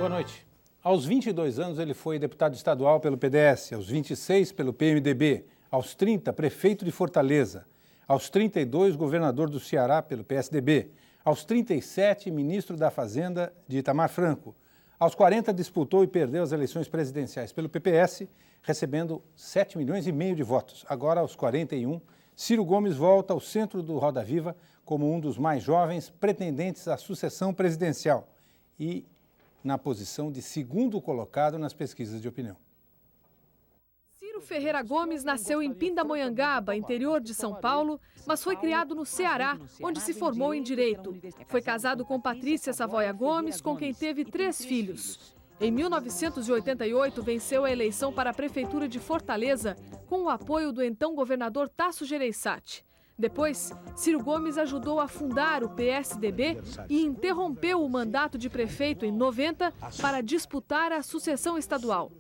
Boa noite. Aos 22 anos, ele foi deputado estadual pelo PDS, aos 26 pelo PMDB, aos 30, prefeito de Fortaleza, aos 32, governador do Ceará pelo PSDB, aos 37, ministro da Fazenda de Itamar Franco. Aos 40, disputou e perdeu as eleições presidenciais pelo PPS, recebendo 7,5 milhões de votos. Agora, aos 41, Ciro Gomes volta ao centro do Roda Viva como um dos mais jovens pretendentes à sucessão presidencial e na posição de segundo colocado nas pesquisas de opinião. Ciro Ferreira Gomes nasceu em Pindamonhangaba, interior de São Paulo, mas foi criado no Ceará, onde se formou em Direito. Foi casado com Patrícia Savoia Gomes, com quem teve 3 filhos. Em 1988, venceu a eleição para a Prefeitura de Fortaleza, com o apoio do então governador Tasso Gereissati. Depois, Ciro Gomes ajudou a fundar o PSDB e interrompeu o mandato de prefeito em 90 para disputar a sucessão estadual.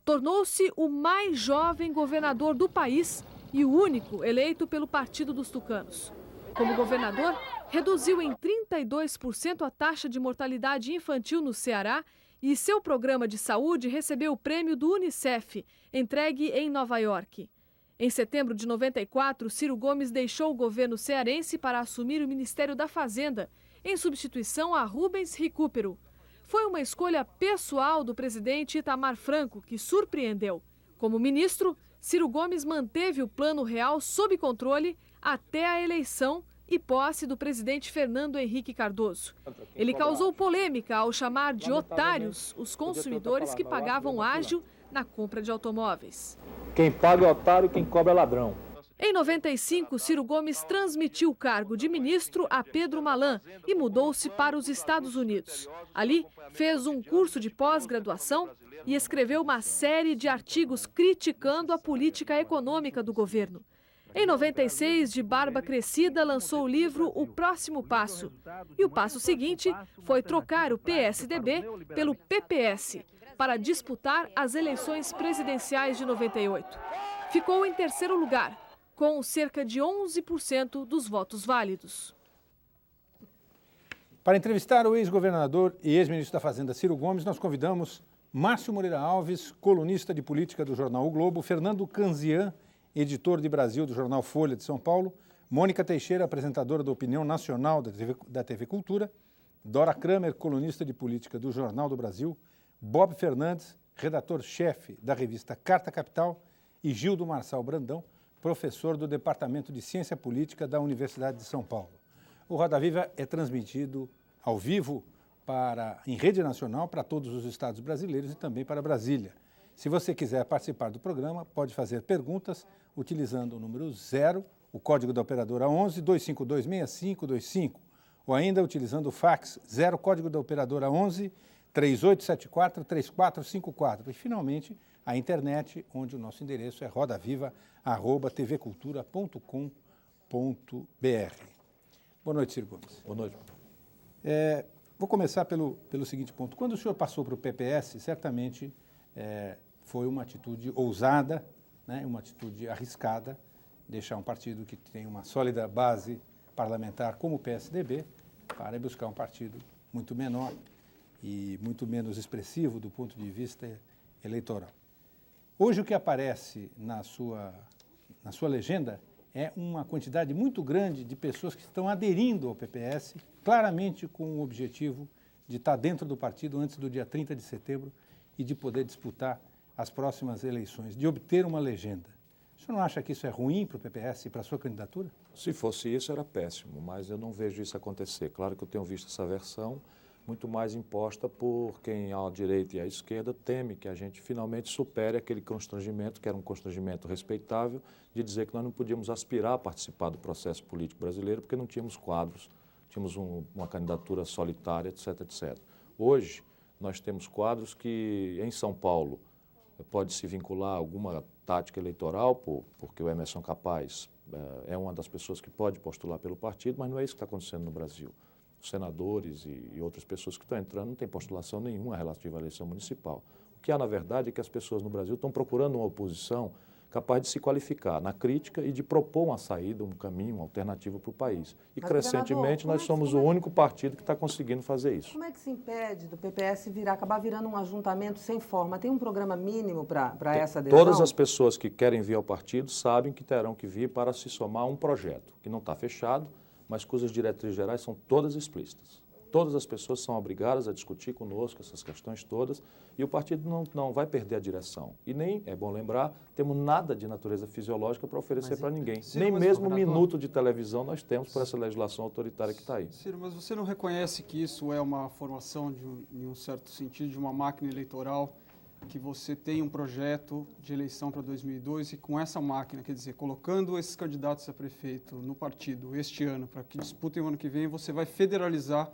Tornou-se o mais jovem governador do país e o único eleito pelo Partido dos Tucanos. Como governador, reduziu em 32% a taxa de mortalidade infantil no Ceará e seu programa de saúde recebeu o prêmio do Unicef, entregue em Nova York. Em setembro de 94, Ciro Gomes deixou o governo cearense para assumir o Ministério da Fazenda, em substituição a Rubens Recupero. Foi uma escolha pessoal do presidente Itamar Franco, que surpreendeu. Como ministro, Ciro Gomes manteve o Plano Real sob controle até a eleição e posse do presidente Fernando Henrique Cardoso. Ele causou polêmica ao chamar de otários os consumidores que pagavam ágio na compra de automóveis. Quem paga é otário, quem cobra é ladrão. Em 95, Ciro Gomes transmitiu o cargo de ministro a Pedro Malan e mudou-se para os Estados Unidos. Ali, fez um curso de pós-graduação e escreveu uma série de artigos criticando a política econômica do governo. Em 96, de barba crescida, lançou o livro O Próximo Passo. E o passo seguinte foi trocar o PSDB pelo PPS para disputar as eleições presidenciais de 98. Ficou em terceiro lugar, com cerca de 11% dos votos válidos. Para entrevistar o ex-governador e ex-ministro da Fazenda Ciro Gomes, nós convidamos Márcio Moreira Alves, colunista de política do jornal O Globo, Fernando Canzian, editor de Brasil do jornal Folha de São Paulo, Mônica Teixeira, apresentadora da Opinião Nacional da TV Cultura, Dora Kramer, colunista de política do Jornal do Brasil, Bob Fernandes, redator-chefe da revista Carta Capital, e Gildo Marçal Brandão, professor do Departamento de Ciência Política da Universidade de São Paulo. O Roda Viva é transmitido ao vivo em rede nacional para todos os estados brasileiros e também para Brasília. Se você quiser participar do programa, pode fazer perguntas utilizando o número 0, o código da operadora 11 252 6525, ou ainda utilizando o fax 0, código da operadora 11 3874 3454. E, finalmente, a internet, onde o nosso endereço é rodaviva@tvcultura.com.br. Boa noite, Ciro Gomes. Boa noite. Vou começar pelo seguinte ponto. Quando o senhor passou para o PPS, certamente foi uma atitude ousada, né, uma atitude arriscada, deixar um partido que tem uma sólida base parlamentar como o PSDB para buscar um partido muito menor e muito menos expressivo do ponto de vista eleitoral. Hoje o que aparece na sua legenda é uma quantidade muito grande de pessoas que estão aderindo ao PPS, claramente com o objetivo de estar dentro do partido antes do dia 30 de setembro e de poder disputar as próximas eleições, de obter uma legenda. O senhor não acha que isso é ruim para o PPS e para a sua candidatura? Se fosse isso, era péssimo, mas eu não vejo isso acontecer. Claro que eu tenho visto essa versão muito mais imposta por quem, à direita e à esquerda, teme que a gente finalmente supere aquele constrangimento, que era um constrangimento respeitável, de dizer que nós não podíamos aspirar a participar do processo político brasileiro porque não tínhamos quadros, tínhamos uma candidatura solitária, etc, etc. Hoje, nós temos quadros que, em São Paulo, pode se vincular a alguma tática eleitoral, porque o Emerson Capaz é uma das pessoas que pode postular pelo partido, mas não é isso que está acontecendo no Brasil. Os senadores e outras pessoas que estão entrando não têm postulação nenhuma relativa à eleição municipal. O que há, na verdade, é que as pessoas no Brasil estão procurando uma oposição capaz de se qualificar na crítica e de propor uma saída, um caminho, uma alternativa para o país. E, Mas, crescentemente, nós somos o único partido que está conseguindo fazer isso. Como é que se impede do PPS acabar virando um ajuntamento sem forma? Tem um programa mínimo para essa adesão? Todas as pessoas que querem vir ao partido sabem que terão que vir para se somar a um projeto, que não está fechado, mas cujas diretrizes gerais são todas explícitas. Todas as pessoas são obrigadas a discutir conosco essas questões todas e o partido não vai perder a direção. E nem, é bom lembrar, temos nada de natureza fisiológica para oferecer para ninguém. Nem mesmo um minuto de televisão nós temos por essa legislação autoritária que está aí. Ciro, mas você não reconhece que isso é uma formação, em um certo sentido, de uma máquina eleitoral, que você tem um projeto de eleição para 2002 e com essa máquina, quer dizer, colocando esses candidatos a prefeito no partido este ano, para que disputem o ano que vem, você vai federalizar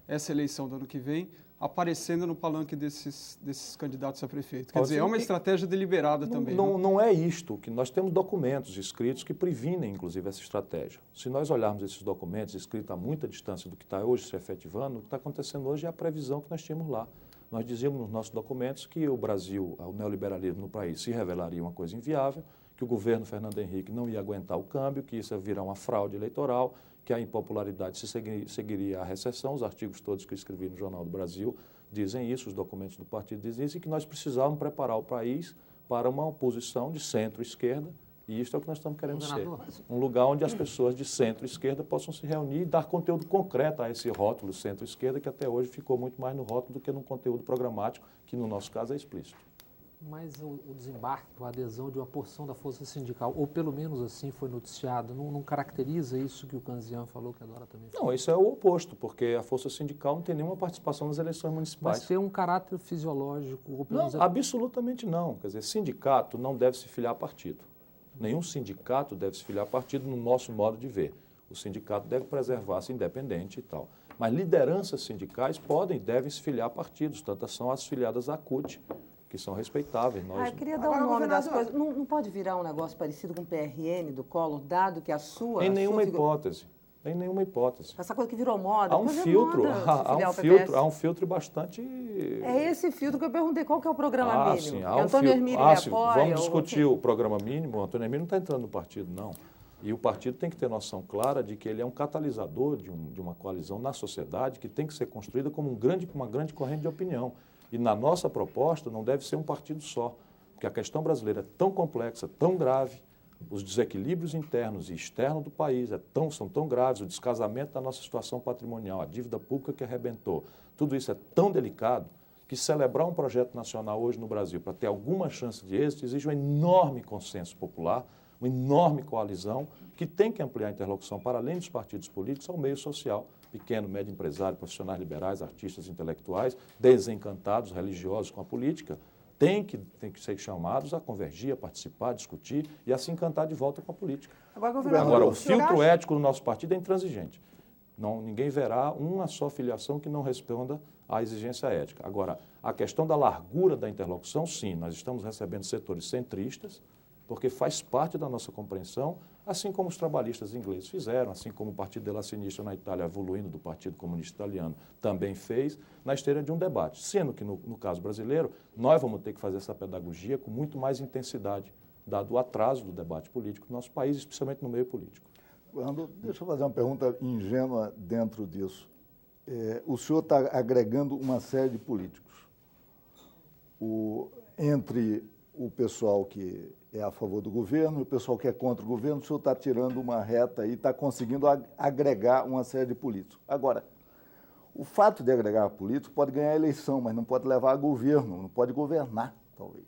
essa eleição do ano que vem, aparecendo no palanque desses candidatos a prefeito. Quer dizer, é uma estratégia deliberada também. Não é isto, que nós temos documentos escritos que previnem, inclusive, essa estratégia. Se nós olharmos esses documentos escritos a muita distância do que está hoje se efetivando, o que está acontecendo hoje é a previsão que nós tínhamos lá. Nós dizíamos nos nossos documentos que o Brasil, o neoliberalismo no país, se revelaria uma coisa inviável, que o governo Fernando Henrique não ia aguentar o câmbio, que isso ia virar uma fraude eleitoral, que a impopularidade seguiria a recessão. Os artigos todos que eu escrevi no Jornal do Brasil dizem isso, os documentos do partido dizem isso, e que nós precisávamos preparar o país para uma oposição de centro-esquerda, e isso é o que nós estamos querendo ser. Um lugar onde as pessoas de centro-esquerda possam se reunir e dar conteúdo concreto a esse rótulo centro-esquerda, que até hoje ficou muito mais no rótulo do que no conteúdo programático, que no nosso caso é explícito. Mas o desembarque, a adesão de uma porção da força sindical, ou pelo menos assim foi noticiado, não caracteriza isso que o Canzian falou, que a Dora também falou? Não, isso é o oposto, porque a força sindical não tem nenhuma participação nas eleições municipais. Mas tem um caráter fisiológico? Ou pelo menos... Não, absolutamente não. Quer dizer, sindicato não deve se filiar a partido. Nenhum sindicato deve se filiar a partido no nosso modo de ver. O sindicato deve preservar-se independente e tal. Mas lideranças sindicais podem e devem se filiar a partidos, tantas são as filiadas à CUT, que são respeitáveis. Eu queria dar o nome das coisas. Não pode virar um negócio parecido com o PRN do Collor, dado que a sua... Em nenhuma hipótese. Em nenhuma hipótese. Essa coisa que virou moda. Há um filtro, há um filtro bastante... É esse filtro que eu perguntei, qual que é o programa mínimo? Sim, o Antônio Hermílio apoia. Vamos discutir o programa mínimo. O Antônio Hermílio não está entrando no partido, não. E o partido tem que ter noção clara de que ele é um catalisador de uma coalizão na sociedade que tem que ser construída como uma grande corrente de opinião. E na nossa proposta não deve ser um partido só, porque a questão brasileira é tão complexa, tão grave, os desequilíbrios internos e externos do país são tão graves, o descasamento da nossa situação patrimonial, a dívida pública que arrebentou, tudo isso é tão delicado que celebrar um projeto nacional hoje no Brasil para ter alguma chance de êxito exige um enorme consenso popular, uma enorme coalizão que tem que ampliar a interlocução para além dos partidos políticos ao meio social, pequeno, médio empresário, profissionais liberais, artistas intelectuais, desencantados, religiosos com a política, tem que ser chamados a convergir, a participar, a discutir e a se encantar de volta com a política. Agora, o filtro ético do nosso partido é intransigente. Ninguém verá uma só filiação que não responda à exigência ética. Agora, a questão da largura da interlocução, sim, nós estamos recebendo setores centristas, porque faz parte da nossa compreensão, assim como os trabalhistas ingleses fizeram, assim como o Partido della Sinistra na Itália, evoluindo do Partido Comunista Italiano, também fez, na esteira de um debate. Sendo que, no caso brasileiro, nós vamos ter que fazer essa pedagogia com muito mais intensidade, dado o atraso do debate político no nosso país, especialmente no meio político. Deixa eu fazer uma pergunta ingênua dentro disso. O senhor está agregando uma série de políticos. Entre o pessoal que é a favor do governo e o pessoal que é contra o governo, o senhor está tirando uma reta e está conseguindo agregar uma série de políticos. Agora, o fato de agregar políticos pode ganhar eleição, mas não pode levar a governo, não pode governar, talvez.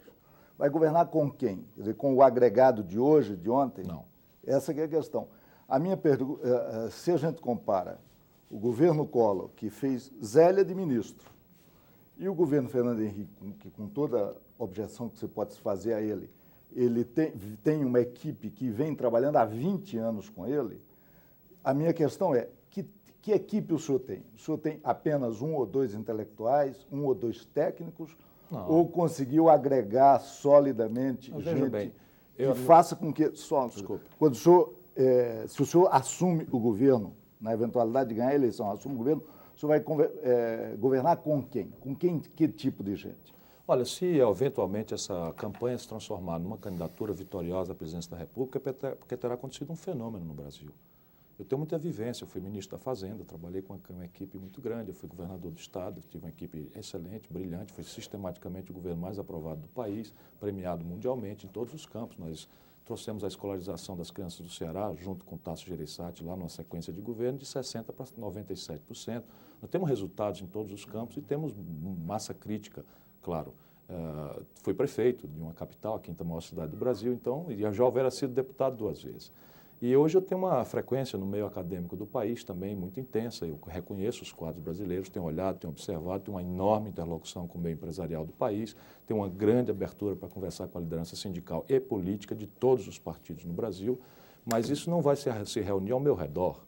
Vai governar com quem? Quer dizer, com o agregado de hoje, de ontem? Não. Essa que é a questão. A minha pergunta, se a gente compara o governo Collor, que fez Zélia de ministro, e o governo Fernando Henrique, que com toda a objeção que você pode fazer a ele tem uma equipe que vem trabalhando há 20 anos com ele, a minha questão é, que equipe o senhor tem? O senhor tem apenas um ou dois intelectuais, um ou dois técnicos, ou conseguiu agregar solidamente gente que faça com que... Quando o senhor, se o senhor assume o governo, na eventualidade de ganhar a eleição, assume o governo, o senhor vai governar com quem? Com quem? Que tipo de gente? Olha, se eventualmente essa campanha se transformar numa candidatura vitoriosa à presidência da República, é porque terá acontecido um fenômeno no Brasil. Eu tenho muita vivência, eu fui ministro da Fazenda, trabalhei com uma equipe muito grande, eu fui governador do Estado, tive uma equipe excelente, brilhante, foi sistematicamente o governo mais aprovado do país, premiado mundialmente em todos os campos. Nós trouxemos a escolarização das crianças do Ceará, junto com o Tasso Gereissati, lá numa sequência de governo, de 60% para 97%. Nós temos resultados em todos os campos e temos massa crítica, claro. Fui prefeito de uma capital, a quinta maior cidade do Brasil, então, e já houvera sido deputado 2 vezes. E hoje eu tenho uma frequência no meio acadêmico do país também muito intensa. Eu reconheço os quadros brasileiros, tenho olhado, tenho observado, tenho uma enorme interlocução com o meio empresarial do país, tenho uma grande abertura para conversar com a liderança sindical e política de todos os partidos no Brasil, mas isso não vai se reunir ao meu redor.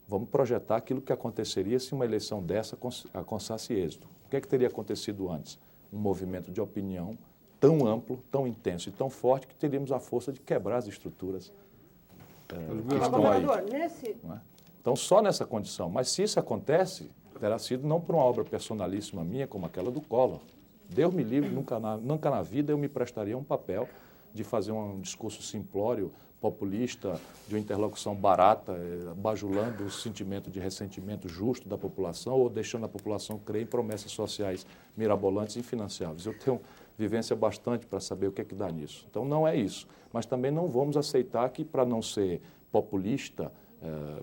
Vamos projetar aquilo que aconteceria se uma eleição dessa alcançasse êxito. O que é que teria acontecido antes? Um movimento de opinião tão amplo, tão intenso e tão forte que teríamos a força de quebrar as estruturas que estão aí. Não é? Então, só nessa condição. Mas se isso acontece, terá sido não por uma obra personalíssima minha, como aquela do Collor. Deus me livre, nunca na vida eu me prestaria um papel de fazer um discurso simplório, populista, de uma interlocução barata, bajulando o sentimento de ressentimento justo da população ou deixando a população crer em promessas sociais mirabolantes e infinanciáveis. Eu tenho vivência bastante para saber o que é que dá nisso. Então, não é isso. Mas também não vamos aceitar que, para não ser populista,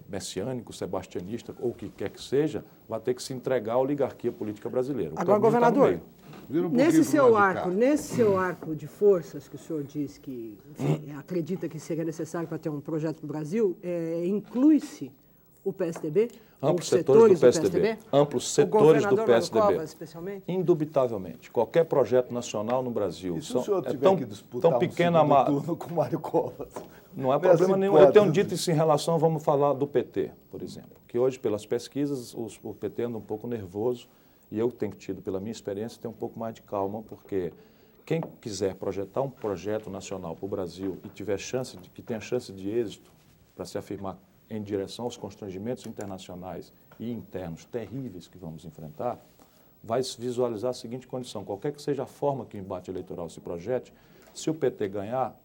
messiânico, sebastianista, ou o que quer que seja, vai ter que se entregar à oligarquia política brasileira. Agora, governador, nesse seu arco de forças que o senhor diz que acredita que seria necessário para ter um projeto para o Brasil, inclui-se o PSDB? Amplos setores do PSDB. Amplos setores do PSDB. Covas, especialmente? Indubitavelmente. Qualquer projeto nacional no Brasil. E se o senhor tiver que disputar tão pequena um segundo turno com o Mário Covas? Não há problema nenhum. Eu tenho dito isso em relação, vamos falar do PT, por exemplo. Que hoje, pelas pesquisas, o PT anda um pouco nervoso e eu tenho tido, pela minha experiência, ter um pouco mais de calma, porque quem quiser projetar um projeto nacional para o Brasil e tiver que tenha chance de êxito para se afirmar em direção aos constrangimentos internacionais e internos terríveis que vamos enfrentar, vai visualizar a seguinte condição: qualquer que seja a forma que o embate eleitoral se projete, se o PT ganhar,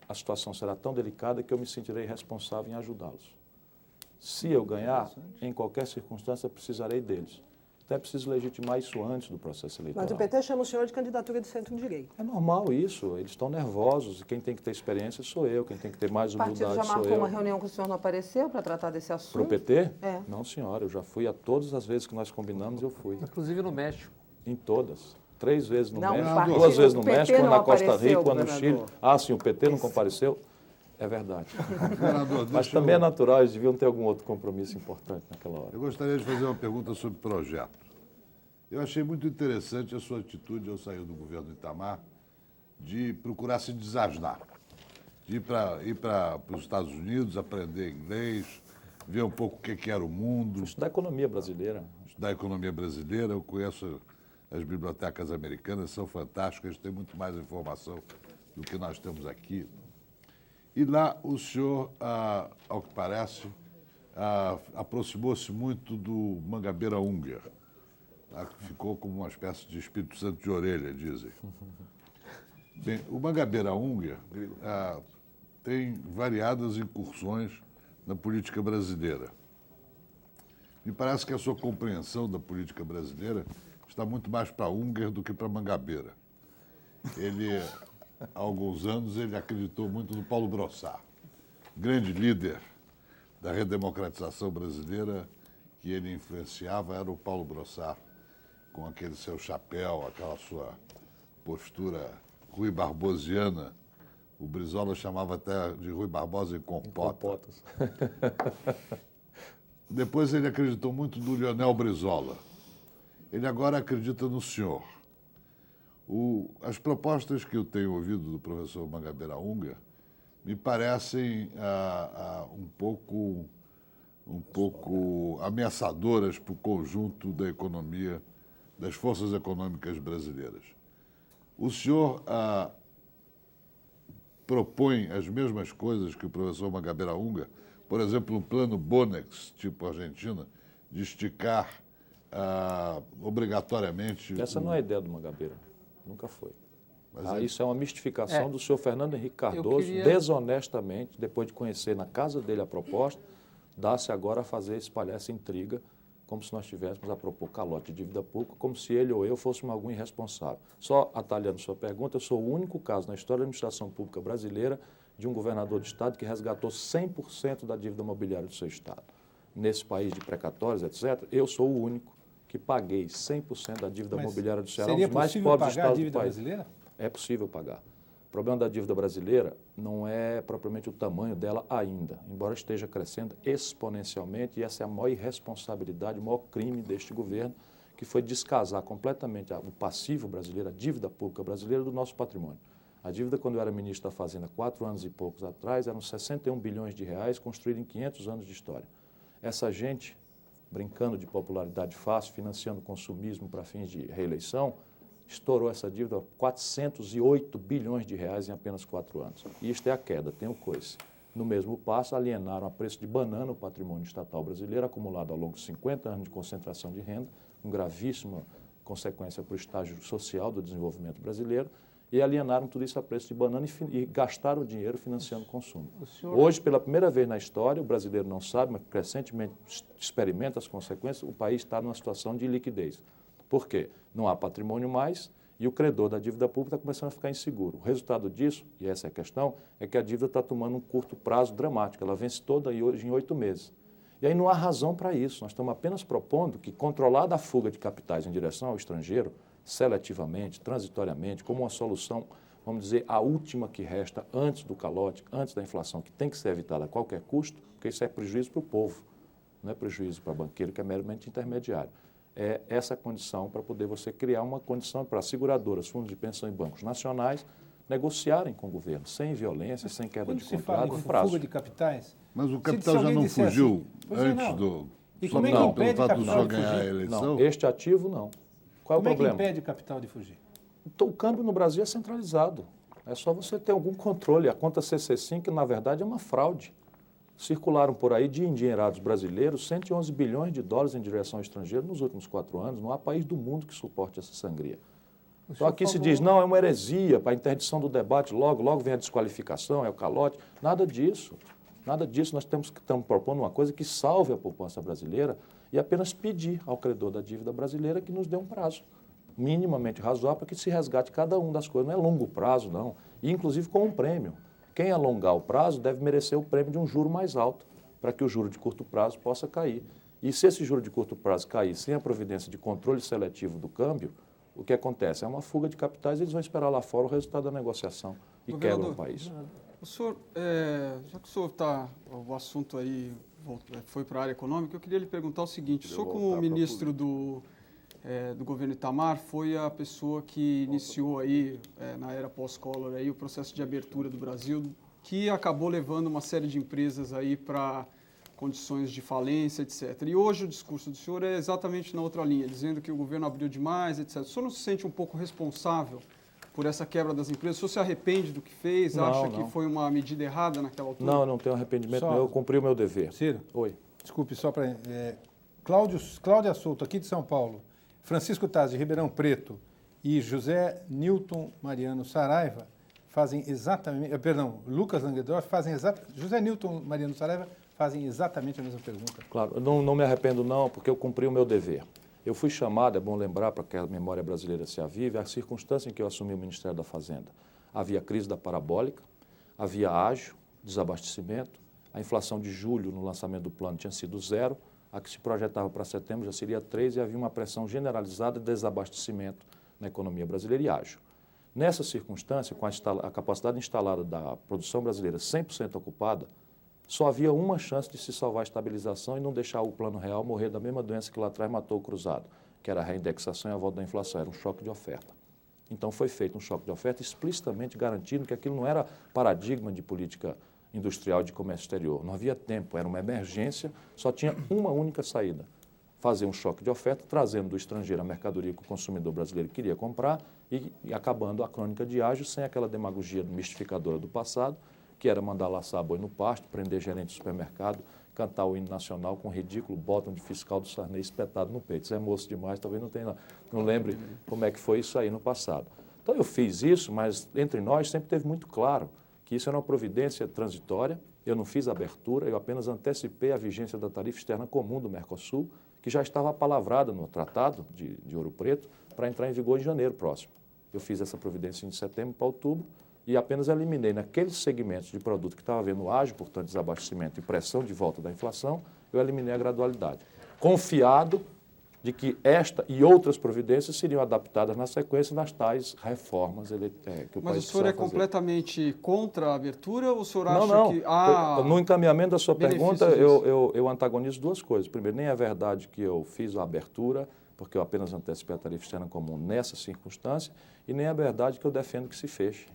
a situação será tão delicada que eu me sentirei responsável em ajudá-los. Se eu ganhar, em qualquer circunstância, precisarei deles. Então é preciso legitimar isso antes do processo eleitoral. Mas o PT chama o senhor de candidatura de centro-direita. É normal isso, eles estão nervosos e quem tem que ter experiência sou eu, quem tem que ter mais humildade sou eu. O partido já marcou uma reunião que o senhor não apareceu para tratar desse assunto? Para o PT? É. Não, senhora, eu já fui a todas as vezes que nós combinamos, eu fui. Inclusive no México. Em todas. 3 vezes no México, partido, 2 vezes no o PT México, uma não na Costa apareceu, Rica, uma no Chile. governador. Ah, sim, o PT não compareceu? É verdade. Governador, Mas também é natural, eles deviam ter algum outro compromisso importante naquela hora. eu gostaria de fazer uma pergunta sobre projeto. Eu achei muito interessante a sua atitude ao sair do governo Itamar de procurar se desasnar, de ir para os Estados Unidos, aprender inglês, ver um pouco o que era o mundo. Estudar a economia brasileira. Estudar a economia brasileira. Eu conheço as bibliotecas americanas, são fantásticas, têm muito mais informação do que nós temos aqui. E lá o senhor, ao que parece, aproximou-se muito do Mangabeira Unger. Ficou como uma espécie de Espírito Santo de orelha, dizem. Bem, o Mangabeira Unger tem variadas incursões na política brasileira. Me parece que a sua compreensão da política brasileira está muito mais para Unger do que para Mangabeira. Ele, há alguns anos, ele acreditou muito no Paulo Brossard, grande líder da redemocratização brasileira que ele influenciava, era o Paulo Brossard, com aquele seu chapéu, aquela sua postura Rui Barbosiana. O Brizola chamava até de Rui Barbosa em compotas. Depois ele acreditou muito no Lionel Brizola. Ele agora acredita no senhor. As propostas que eu tenho ouvido do professor Mangabeira Unger me parecem um pouco ameaçadoras para o conjunto da economia, das forças econômicas brasileiras. O senhor propõe as mesmas coisas que o professor Mangabeira Unger, por exemplo, um plano Bonex, tipo Argentina, de esticar obrigatoriamente... Essa não é a ideia do Mangabeira. Nunca foi. Mas Isso é uma mistificação do senhor Fernando Henrique Cardoso, queria... desonestamente, depois de conhecer na casa dele a proposta, dá-se agora a fazer, espalhar essa intriga, como se nós tivéssemos a propor calote de dívida pública, como se ele ou eu fôssemos algum irresponsável. Só atalhando sua pergunta, eu sou o único caso na história da administração pública brasileira de um governador de estado que resgatou 100% da dívida imobiliária do seu estado. Nesse país de precatórios, etc., eu sou o único que paguei 100% da dívida imobiliária do Ceará, um seria dos mais possível pobres pagar a estados do dívida país. brasileira? É possível pagar. O problema da dívida brasileira não é propriamente o tamanho dela ainda, embora esteja crescendo exponencialmente, e essa é a maior irresponsabilidade, o maior crime deste governo, que foi descasar completamente o passivo brasileiro, a dívida pública brasileira, do nosso patrimônio. A dívida, quando eu era ministro da Fazenda, 4 anos e poucos atrás, eram 61 bilhões de reais, construídos em 500 anos de história. Essa gente, brincando de popularidade fácil, financiando consumismo para fins de reeleição, estourou essa dívida 408 bilhões de reais em apenas 4 anos. E isto é a queda, tem o coice. No mesmo passo, alienaram a preço de banana o patrimônio estatal brasileiro, acumulado ao longo de 50 anos de concentração de renda, com gravíssima consequência para o estágio social do desenvolvimento brasileiro, e alienaram tudo isso a preço de banana e gastaram o dinheiro financiando o consumo. Hoje, pela primeira vez na história, o brasileiro não sabe, mas crescentemente experimenta as consequências, o país está numa situação de liquidez. Por quê? Não há patrimônio mais e o credor da dívida pública está começando a ficar inseguro. O resultado disso, e essa é a questão, é que a dívida está tomando um curto prazo dramático. Ela vence toda hoje em 8 meses. E aí não há razão para isso. Nós estamos apenas propondo que, controlada a fuga de capitais em direção ao estrangeiro, seletivamente, transitoriamente, como uma solução, vamos dizer, a última que resta antes do calote, antes da inflação, que tem que ser evitada a qualquer custo, porque isso é prejuízo para o povo, não é prejuízo para o banqueiro, que é meramente intermediário. É essa condição para poder você criar uma condição para seguradoras, fundos de pensão e bancos nacionais negociarem com o governo, sem violência, sem quebra de contrato, com prazo. Fuga de capitais? Mas o capital já não fugiu antes do... E como é que Não, impede pelo fato do capital senhor de ganhar a fugir? eleição? Não, este ativo não. Qual é o Como é que problema? impede capital de fugir? Então, o câmbio no Brasil é centralizado. É só você ter algum controle. A conta CC5, que na verdade é uma fraude. Circularam por aí de endinheirados brasileiros 111 bilhões de dólares em direção ao estrangeiro nos últimos 4 anos. Não há país do mundo que suporte essa sangria. Então aqui se diz, não, é uma heresia, para a interdição do debate, logo vem a desqualificação, é o calote. Nada disso. Nada disso. Nós estamos propondo uma coisa que salve a poupança brasileira e apenas pedir ao credor da dívida brasileira que nos dê um prazo minimamente razoável para que se resgate cada uma das coisas. Não é longo prazo, não. E inclusive com um prêmio. Quem alongar o prazo deve merecer o prêmio de um juro mais alto, para que o juro de curto prazo possa cair. E se esse juro de curto prazo cair sem a providência de controle seletivo do câmbio, o que acontece? É uma fuga de capitais, eles vão esperar lá fora o resultado da negociação e quebram o país. O senhor, já que o senhor está, o assunto aí foi para a área econômica, eu queria lhe perguntar o seguinte, o senhor como ministro do governo Itamar foi a pessoa que iniciou aí, na era pós-Collor, aí, o processo de abertura do Brasil, que acabou levando uma série de empresas aí para condições de falência, etc. E hoje o discurso do senhor é exatamente na outra linha, dizendo que o governo abriu demais, etc. O senhor não se sente um pouco responsável por essa quebra das empresas? O senhor se arrepende do que fez? Acha que foi uma medida errada naquela altura? Não tenho arrependimento, eu cumpri o meu dever. Ciro? Oi. Desculpe, só para... Cláudia Souto, aqui de São Paulo, Francisco Taz, de Ribeirão Preto, e José Newton Mariano Saraiva fazem exatamente... Lucas Languedorf fazem exatamente... José Newton Mariano Saraiva fazem exatamente a mesma pergunta. Claro, eu não me arrependo não, porque eu cumpri o meu dever. Eu fui chamado, é bom lembrar, para que a memória brasileira se avive, a circunstância em que eu assumi o Ministério da Fazenda. Havia crise da parabólica, havia ágio, desabastecimento, a inflação de julho no lançamento do plano tinha sido 0, a que se projetava para setembro já seria 3 e havia uma pressão generalizada de desabastecimento na economia brasileira e ágio. Nessa circunstância, com a capacidade instalada da produção brasileira 100% ocupada, só havia uma chance de se salvar a estabilização e não deixar o plano real morrer da mesma doença que lá atrás matou o cruzado, que era a reindexação e a volta da inflação, era um choque de oferta. Então foi feito um choque de oferta explicitamente garantindo que aquilo não era paradigma de política industrial de comércio exterior. Não havia tempo, era uma emergência, só tinha uma única saída. Fazer um choque de oferta, trazendo do estrangeiro a mercadoria que o consumidor brasileiro queria comprar e acabando a crônica de ágio sem aquela demagogia mistificadora do passado, que era mandar laçar boi no pasto, prender gerente de supermercado, cantar o hino nacional com o ridículo bottom de fiscal do Sarney espetado no peito. Isso é moço demais, talvez não lembre como é que foi isso aí no passado. Então eu fiz isso, mas entre nós sempre teve muito claro que isso era uma providência transitória. Eu não fiz abertura, eu apenas antecipei a vigência da tarifa externa comum do Mercosul, que já estava apalavrada no Tratado de Ouro Preto para entrar em vigor em janeiro próximo. Eu fiz essa providência de setembro para outubro e apenas eliminei naqueles segmentos de produto que estava havendo ágio, portanto, desabastecimento e pressão de volta da inflação, eu eliminei a gradualidade. Confiado de que esta e outras providências seriam adaptadas na sequência nas tais reformas que o país Mas o senhor precisava é fazer. completamente contra a abertura ou o senhor acha Não. que... No encaminhamento da sua pergunta, benefícios eu antagonizo duas coisas. Primeiro, nem é verdade que eu fiz a abertura, porque eu apenas antecipei a tarifa externa comum nessa circunstância, e nem é verdade que eu defendo que se feche.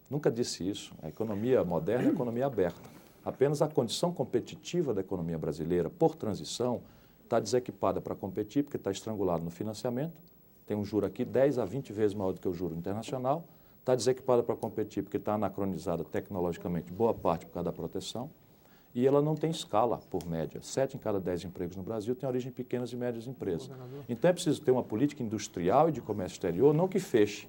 Nunca disse isso. A economia moderna é a economia aberta. Apenas a condição competitiva da economia brasileira, por transição, está desequipada para competir, porque está estrangulado no financiamento, tem um juro aqui 10 a 20 vezes maior do que o juro internacional, está desequipada para competir, porque está anacronizada tecnologicamente, boa parte por causa da proteção, e ela não tem escala, por média. 7 em cada 10 empregos no Brasil têm origem em pequenas e médias empresas. Então é preciso ter uma política industrial e de comércio exterior, não que feche,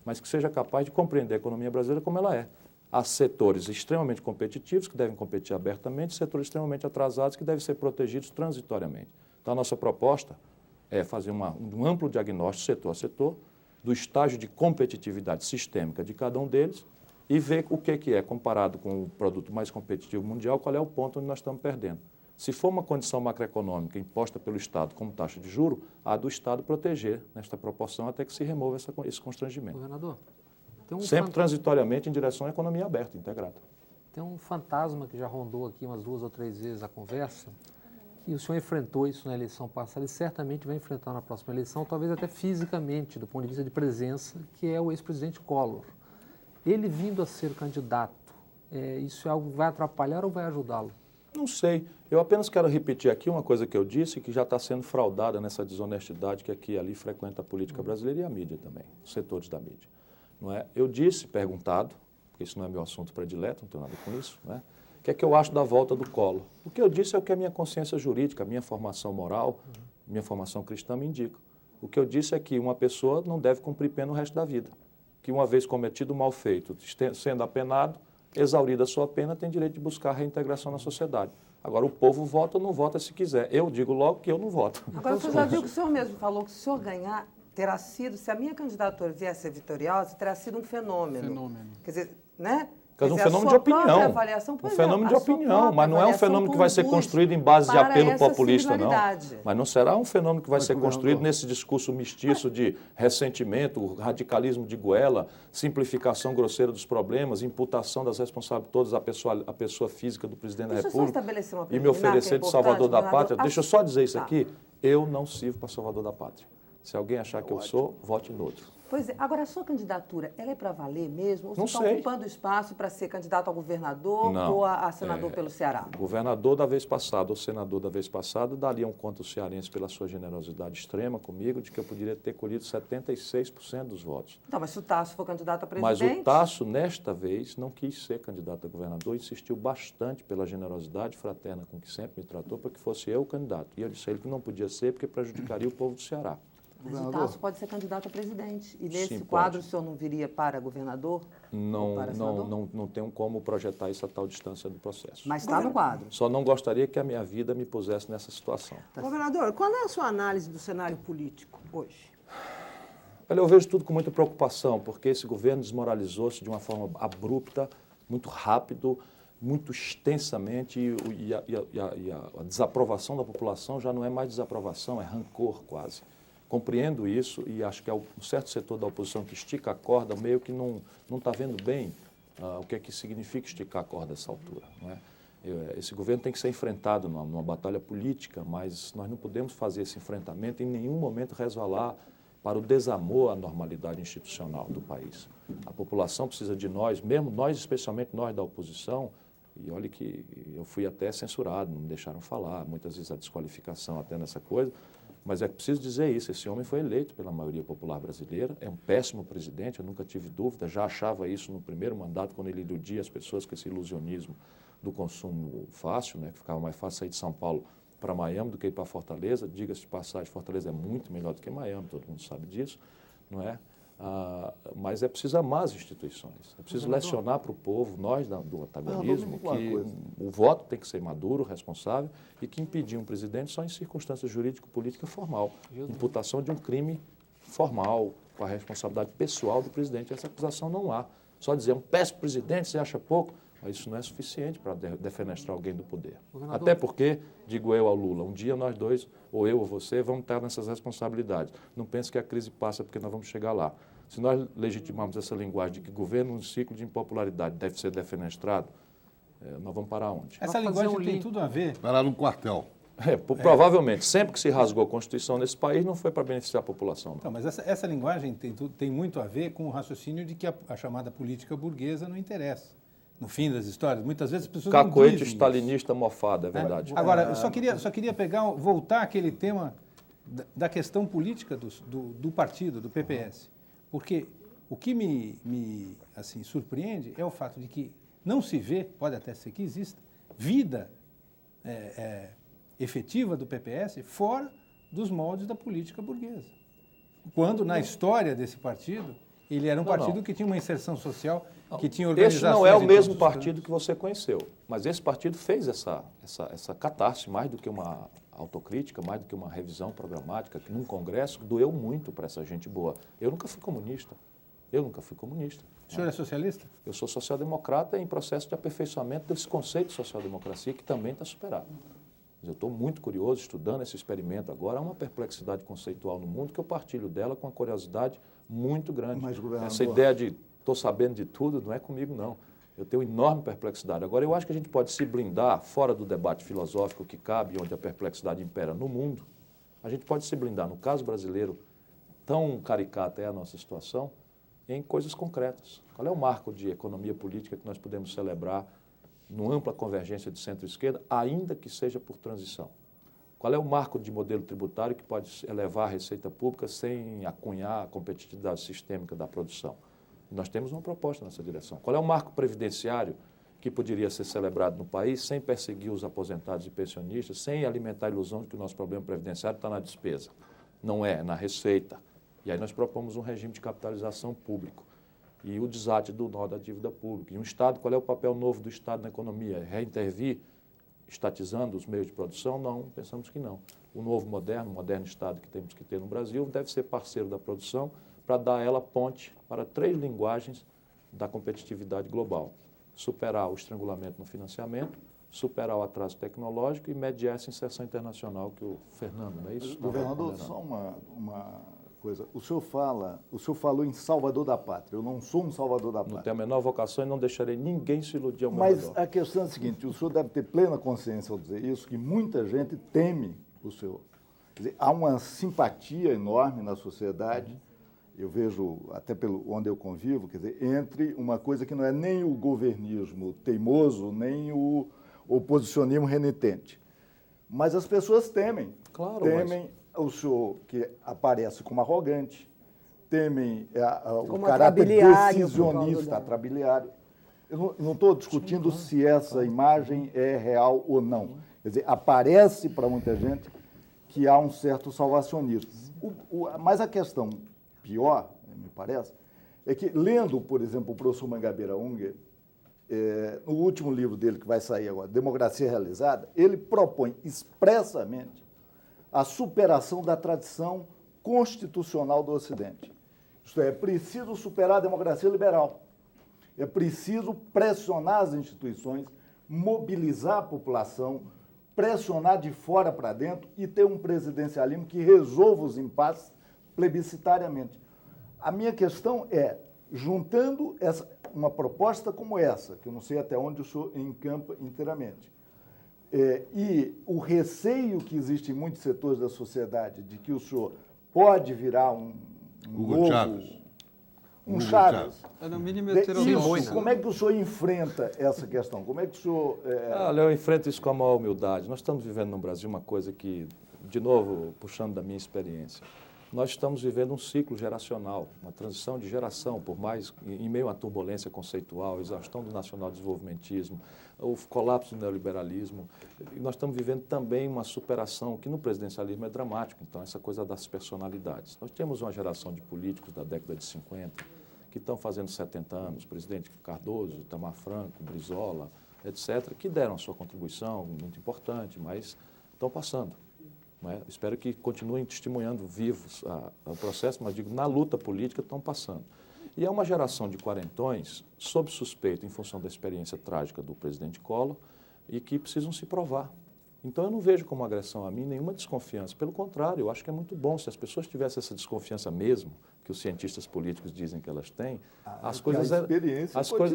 mas que seja capaz de compreender a economia brasileira como ela é. Há setores extremamente competitivos, que devem competir abertamente, e setores extremamente atrasados, que devem ser protegidos transitoriamente. Então, a nossa proposta é fazer um amplo diagnóstico, setor a setor, do estágio de competitividade sistêmica de cada um deles e ver o que é, comparado com o produto mais competitivo mundial, qual é o ponto onde nós estamos perdendo. Se for uma condição macroeconômica imposta pelo Estado como taxa de juro, há do Estado proteger nesta proporção até que se remova esse constrangimento. Governador, sempre transitoriamente em direção à economia aberta, integrada. Tem um fantasma que já rondou aqui umas 2 ou 3 vezes a conversa, e o senhor enfrentou isso na eleição passada e certamente vai enfrentar na próxima eleição, talvez até fisicamente, do ponto de vista de presença, que é o ex-presidente Collor. Ele vindo a ser candidato, isso é algo que vai atrapalhar ou vai ajudá-lo? Não sei. Eu apenas quero repetir aqui uma coisa que eu disse, que já está sendo fraudada nessa desonestidade que aqui e ali frequenta a política brasileira e a mídia também, os setores da mídia. Não é? Eu disse, perguntado, porque isso não é meu assunto predileto, não tenho nada com isso, não é? O que é que eu acho da volta do Collor? O que eu disse é o que a minha consciência jurídica, a minha formação moral, minha formação cristã me indica. O que eu disse é que uma pessoa não deve cumprir pena o resto da vida. Que uma vez cometido o mal feito, sendo apenado, exaurida a sua pena, tem direito de buscar a reintegração na sociedade. Agora, o povo vota ou não vota se quiser. Eu digo logo que eu não voto. Agora, o senhor já viu que o senhor mesmo falou que se o senhor ganhar, terá sido, se a minha candidatura vier a ser vitoriosa, terá sido um fenômeno. Quer dizer, né? Quer dizer, um fenômeno de opinião. Um fenômeno de opinião, mas não é um fenômeno que vai ser construído em base de apelo populista, não. Mas não será um fenômeno que vai ser construído nesse discurso mestiço de ressentimento, radicalismo de goela, simplificação grosseira dos problemas, imputação das responsabilidades todas à pessoa física do presidente da República e me oferecer de salvador da pátria. Deixa eu só dizer isso aqui, eu não sirvo para salvador da pátria. Se alguém achar que eu sou, vote no outro. Pois é. Agora, a sua candidatura, ela é para valer mesmo? Ou não você está ocupando espaço para ser candidato a governador ou a senador pelo Ceará? Governador da vez passada ou senador da vez passada dariam conta aos cearenses pela sua generosidade extrema comigo de que eu poderia ter colhido 76% dos votos. Então, mas se o Tasso for candidato a presidente... Mas o Tasso, nesta vez, não quis ser candidato a governador, insistiu bastante pela generosidade fraterna com que sempre me tratou para que fosse eu o candidato. E eu disse a ele que não podia ser porque prejudicaria o povo do Ceará. Mas o Tasso pode ser candidato a presidente. E nesse quadro o senhor não viria para governador? Não tenho como projetar isso a tal distância do processo. Mas está no quadro. Só não gostaria que a minha vida me pusesse nessa situação. Governador, qual é a sua análise do cenário político hoje? Olha, eu vejo tudo com muita preocupação, porque esse governo desmoralizou-se de uma forma abrupta, muito rápido, muito extensamente, e a desaprovação da população já não é mais desaprovação, é rancor quase. Compreendo isso e acho que um certo setor da oposição que estica a corda meio que não está vendo bem o que é que significa esticar a corda nessa altura. Não é? Esse governo tem que ser enfrentado numa batalha política, mas nós não podemos fazer esse enfrentamento e em nenhum momento resvalar para o desamor à normalidade institucional do país. A população precisa de nós, mesmo nós, especialmente nós da oposição, e olha que eu fui até censurado, não me deixaram falar, muitas vezes a desqualificação até nessa coisa, mas é preciso dizer isso, esse homem foi eleito pela maioria popular brasileira, é um péssimo presidente, eu nunca tive dúvida, já achava isso no primeiro mandato, quando ele iludia as pessoas com esse ilusionismo do consumo fácil, né, que ficava mais fácil sair de São Paulo para Miami do que ir para Fortaleza. Diga-se de passagem, Fortaleza é muito melhor do que Miami, todo mundo sabe disso, não é? Mas é preciso amar as instituições, é preciso lecionar para o povo, nós do antagonismo, que o voto tem que ser maduro, responsável e que impedir um presidente só em circunstâncias jurídico-política formal, imputação de um crime formal, com a responsabilidade pessoal do presidente. Essa acusação não há. Só dizer um péssimo presidente, você acha pouco, mas isso não é suficiente para defenestrar alguém do poder. Até porque, digo eu ao Lula, um dia nós dois, ou eu ou você, vamos estar nessas responsabilidades. Não pense que a crise passa porque nós vamos chegar lá. Se nós legitimarmos essa linguagem de que governo um ciclo de impopularidade deve ser defenestrado, nós vamos parar onde? Essa linguagem tem tudo a ver. Parar num quartel. Provavelmente, sempre que se rasgou a Constituição nesse país, não foi para beneficiar a população. Então, mas essa linguagem tem muito a ver com o raciocínio de que a chamada política burguesa não interessa. No fim das histórias, muitas vezes as pessoas cacoete stalinista mofado, é verdade. Agora, eu só queria voltar àquele tema da questão política do partido, do PPS. Porque o que me assim, surpreende é o fato de que não se vê, pode até ser que exista, vida efetiva do PPS fora dos moldes da política burguesa. Quando, na história desse partido, ele era um partido que tinha uma inserção social, que tinha organizações... Esse não é o mesmo partido que você conheceu, mas esse partido fez essa catarse, mais do que uma autocrítica, mais do que uma revisão programática, que num congresso doeu muito para essa gente boa. Eu nunca fui comunista. O senhor é socialista? Eu sou social-democrata em processo de aperfeiçoamento desse conceito de social-democracia, que também está superado. Eu estou muito curioso, estudando esse experimento agora. Há uma perplexidade conceitual no mundo que eu partilho dela com uma curiosidade muito grande. Mas, governador... Essa ideia de estou sabendo de tudo não é comigo, não. Eu tenho enorme perplexidade. Agora, eu acho que a gente pode se blindar, fora do debate filosófico que cabe, onde a perplexidade impera no mundo, a gente pode se blindar, no caso brasileiro, tão caricata é a nossa situação, em coisas concretas. Qual é o marco de economia política que nós podemos celebrar numa ampla convergência de centro-esquerda, ainda que seja por transição? Qual é o marco de modelo tributário que pode elevar a receita pública sem acunhar a competitividade sistêmica da produção? Nós temos uma proposta nessa direção. Qual é o marco previdenciário que poderia ser celebrado no país sem perseguir os aposentados e pensionistas, sem alimentar a ilusão de que o nosso problema previdenciário está na despesa? Não é na receita. E aí nós propomos um regime de capitalização público e o desate do nó da dívida pública. E um Estado, qual é o papel novo do Estado na economia? Reintervir, estatizando os meios de produção? Não, pensamos que não. O novo moderno Estado que temos que ter no Brasil deve ser parceiro da produção para dar a ela ponte para 3 linguagens da competitividade global. Superar o estrangulamento no financiamento, superar o atraso tecnológico e mediar essa inserção internacional que o Fernando, não é isso? Governador, só uma coisa. O senhor falou em salvador da pátria. Eu não sou um salvador da pátria. Não tenho a menor vocação e não deixarei ninguém se iludir ao meu redor. Mas a questão é a seguinte, o senhor deve ter plena consciência ao dizer isso, que muita gente teme o senhor. Quer dizer, há uma simpatia enorme na sociedade, eu vejo, até pelo onde eu convivo, quer dizer, entre uma coisa que não é nem o governismo teimoso, nem o oposicionismo renitente. Mas as pessoas temem. Claro, temem o senhor que aparece como arrogante, temem o como caráter decisionista, atrabiliário. Eu não estou discutindo se essa imagem é real ou não. Quer dizer, aparece para muita gente que há um certo salvacionismo. Mas a questão pior, me parece, é que, lendo, por exemplo, o professor Mangabeira Unger, no último livro dele, que vai sair agora, Democracia Realizada, ele propõe expressamente a superação da tradição constitucional do Ocidente. Isto é preciso superar a democracia liberal. É preciso pressionar as instituições, mobilizar a população, pressionar de fora para dentro e ter um presidencialismo que resolva os impasses plebiscitariamente. A minha questão é, juntando uma proposta como essa, que eu não sei até onde o senhor encampa inteiramente, e o receio que existe em muitos setores da sociedade de que o senhor pode virar um novo... Chaves. Um Chaves. É no mínimo isso, como é que o senhor enfrenta essa questão? Como é que o senhor... Olha, eu enfrento isso com a maior humildade. Nós estamos vivendo no Brasil uma coisa que, de novo, puxando da minha experiência, nós estamos vivendo um ciclo geracional, uma transição de geração, por mais em meio à turbulência conceitual, exaustão do nacional-desenvolvimentismo, o colapso do neoliberalismo. E nós estamos vivendo também uma superação, que no presidencialismo é dramático, então, essa coisa das personalidades. Nós temos uma geração de políticos da década de 50 que estão fazendo 70 anos, presidente Cardoso, Itamar Franco, Brizola, etc., que deram a sua contribuição, muito importante, mas estão passando. Não é? Espero que continuem testemunhando vivos o processo, mas digo, na luta política estão passando. E é uma geração de quarentões, sob suspeita em função da experiência trágica do presidente Collor, e que precisam se provar. Então eu não vejo como agressão a mim nenhuma desconfiança. Pelo contrário, eu acho que é muito bom. Se as pessoas tivessem essa desconfiança mesmo, que os cientistas políticos dizem que elas têm, as coisas...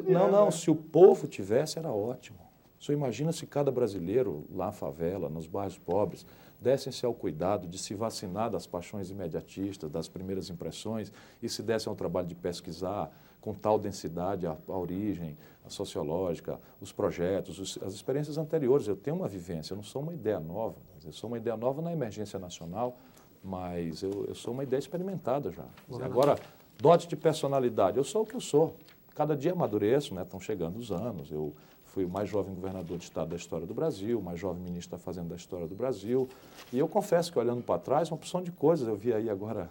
Não, se o povo tivesse, era ótimo. O senhor imagina se cada brasileiro, lá na favela, nos bairros pobres, dessem-se ao cuidado de se vacinar das paixões imediatistas, das primeiras impressões, e se dessem ao trabalho de pesquisar com tal densidade a origem, a sociológica, os projetos, as experiências anteriores. Eu tenho uma vivência, eu não sou uma ideia nova, eu sou uma ideia nova na emergência nacional, mas eu sou uma ideia experimentada já. Agora, dote de personalidade, eu sou o que eu sou. Cada dia amadureço, né? Estão chegando os anos. Eu fui o mais jovem governador de estado da história do Brasil, o mais jovem ministro da Fazenda da história do Brasil. E eu confesso que, olhando para trás, uma opção de coisas. Eu vi aí agora